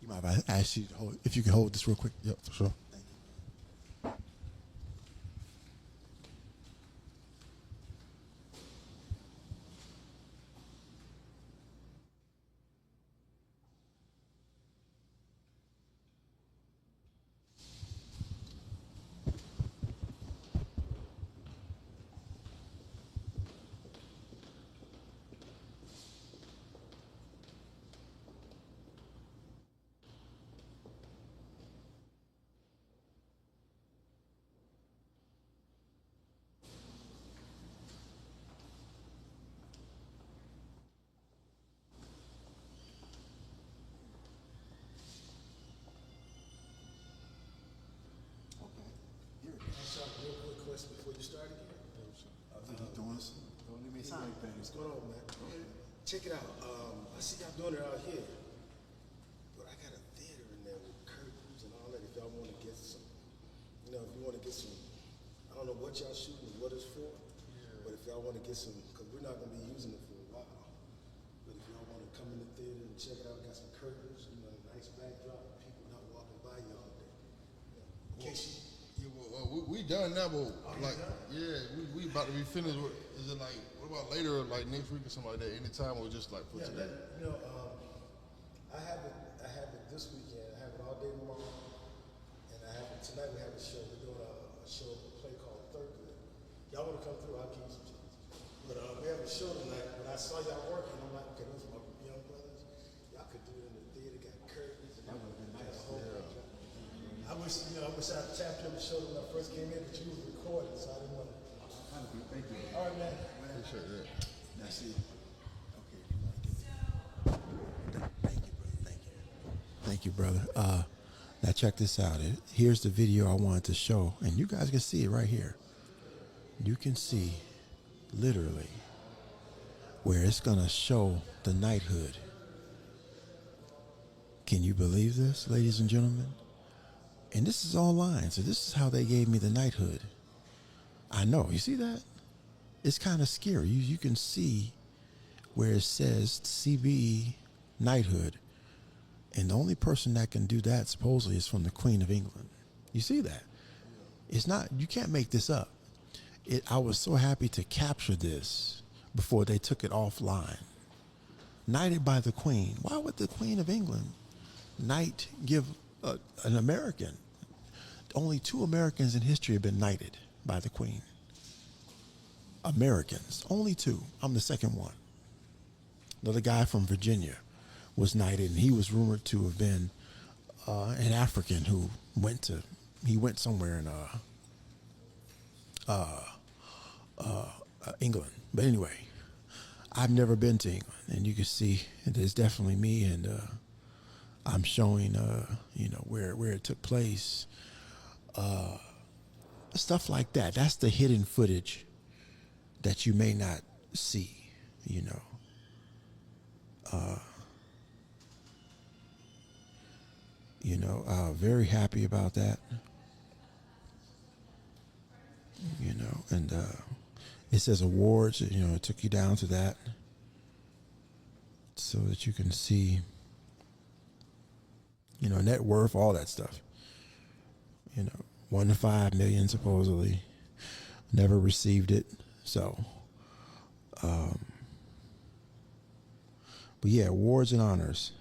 You mind if I ask you if you can hold this real quick? Yep, for sure. What's going on, man? Check it out. I see y'all doing it out here, but I got a theater in there with curtains and all that. If y'all want to get some, if you want to get some, I don't know what y'all shooting, what it's for, but if y'all want to get some, because we're not going to be using it for a while, but if y'all want to come in the theater and check it out, got some curtains, nice backdrop, people not walking by you all day. In case you. We done now, but we about to be finished. Is it like, what about later, like next week or something like that? Anytime or just like for today? I have it this weekend. I have it all day tomorrow, and I have it tonight. We have a show. We're doing a show, a play called Third Grade. Y'all want to come through? I'll give you some chances. But we have a show tonight. When I saw y'all working, I'm like, okay, those are my young brothers. Y'all could do it in the theater. Got curtains and everything. I wish I tapped in the show when I first came in, but you was recording, so I didn't want to. Thank you. All right, man. Appreciate that. That's it. Okay. Thank you, brother. Now check this out. Here's the video I wanted to show, and you guys can see it right here. You can see, literally, where it's gonna show the knighthood. Can you believe this, ladies and gentlemen? And this is online, so this is how they gave me the knighthood. I know, you see that? It's kind of scary. You can see where it says CBE knighthood, and the only person that can do that supposedly is from the Queen of England. You see that? It's not, you can't make this up. I was so happy to capture this before they took it offline. Knighted by the Queen. Why would the Queen of England give an American only 2 Americans in history have been knighted by the Queen. Americans, only 2. I'm the second one. Another guy from Virginia was knighted, and he was rumored to have been an African who went somewhere in England. But anyway, I've never been to England, and you can see it is definitely me, and I'm showing where it took place. Stuff like that. That's the hidden footage that you may not see, very happy about that. And it says awards, it took you down to that so that you can see, net worth, all that stuff. 1 to 5 million supposedly. Never received it. So, but yeah, awards and honors.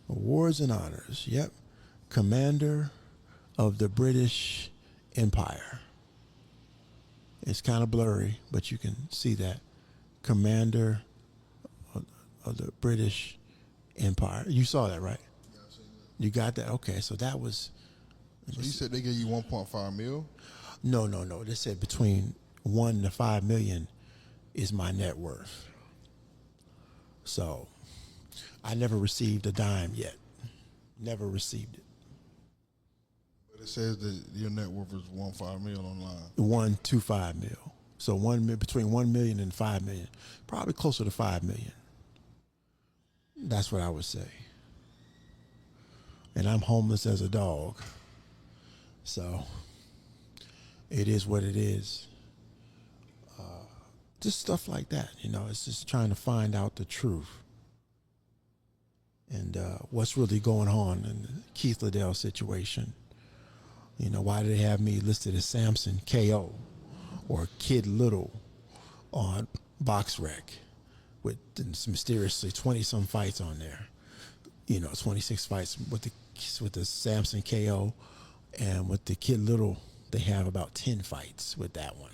Awards and honors. Yep. Commander of the British Empire. It's kind of blurry, but you can see that. Commander of the British Empire. You saw that, right? Yeah, I seen that. You got that? Okay, so that was... So you said they gave you 1.5 mil? No. They said between 1 to 5 million is my net worth. So I never received a dime yet. Never received it. But it says that your net worth is 1.5 mil online. 1 to 5 mil. So between 1 million and 5 million. Probably closer to 5 million. That's what I would say. And I'm homeless as a dog. So it is what it is. Just stuff like that, it's just trying to find out the truth and what's really going on in the Keith Liddell situation. Why do they have me listed as Samson KO or Kid Little on BoxRec with mysteriously 20-some fights on there? 26 fights with the Samson KO, and with the Kid Little, they have about 10 fights with that one.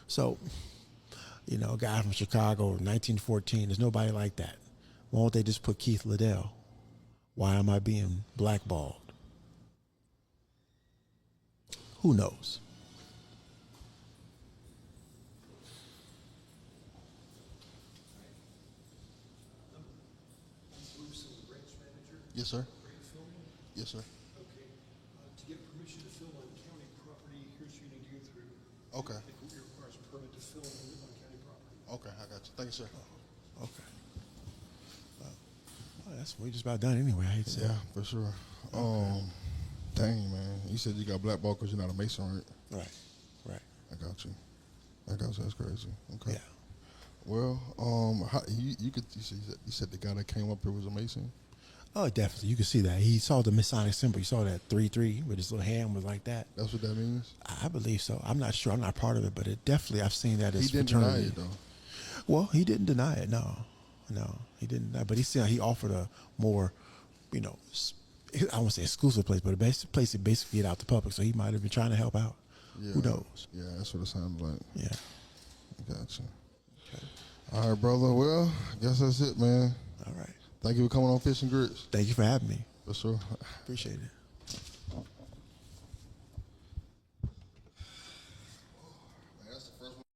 So, a guy from Chicago, 1914, there's nobody like that. Why won't they just put Keith Liddell? Why am I being blackballed? Who knows? Yes, sir. Yes, sir. Okay. To get permission to film on county property, here's what you need to go through. Okay. I think it requires a permit to film on county property. Okay, I got you. Thank you, sir. Okay. We're just about done anyway. I hate to say. Yeah, for sure. Dang, man. You said you got blackballed because you're not a Mason, right? Right. I got you. That's crazy. Okay. Yeah. Well, you said the guy that came up here was a Mason? Oh, definitely. You can see that. He saw the Masonic symbol. You saw that 3-3 with his little hand was like that. That's what that means? I believe so. I'm not sure. I'm not part of it, but it definitely, I've seen that as He didn't fraternity. deny it, though. Well, he didn't deny it. No, he didn't deny it. But he offered a more, I won't say exclusive place, but a place to basically get out to public. So he might have been trying to help out. Yeah. Who knows? Yeah, that's what it sounded like. Yeah. I got you. Okay. All right, brother. Well, I guess that's it, man. All right. Thank you for coming on Fish and Grits. Thank you for having me. For sure. Appreciate it.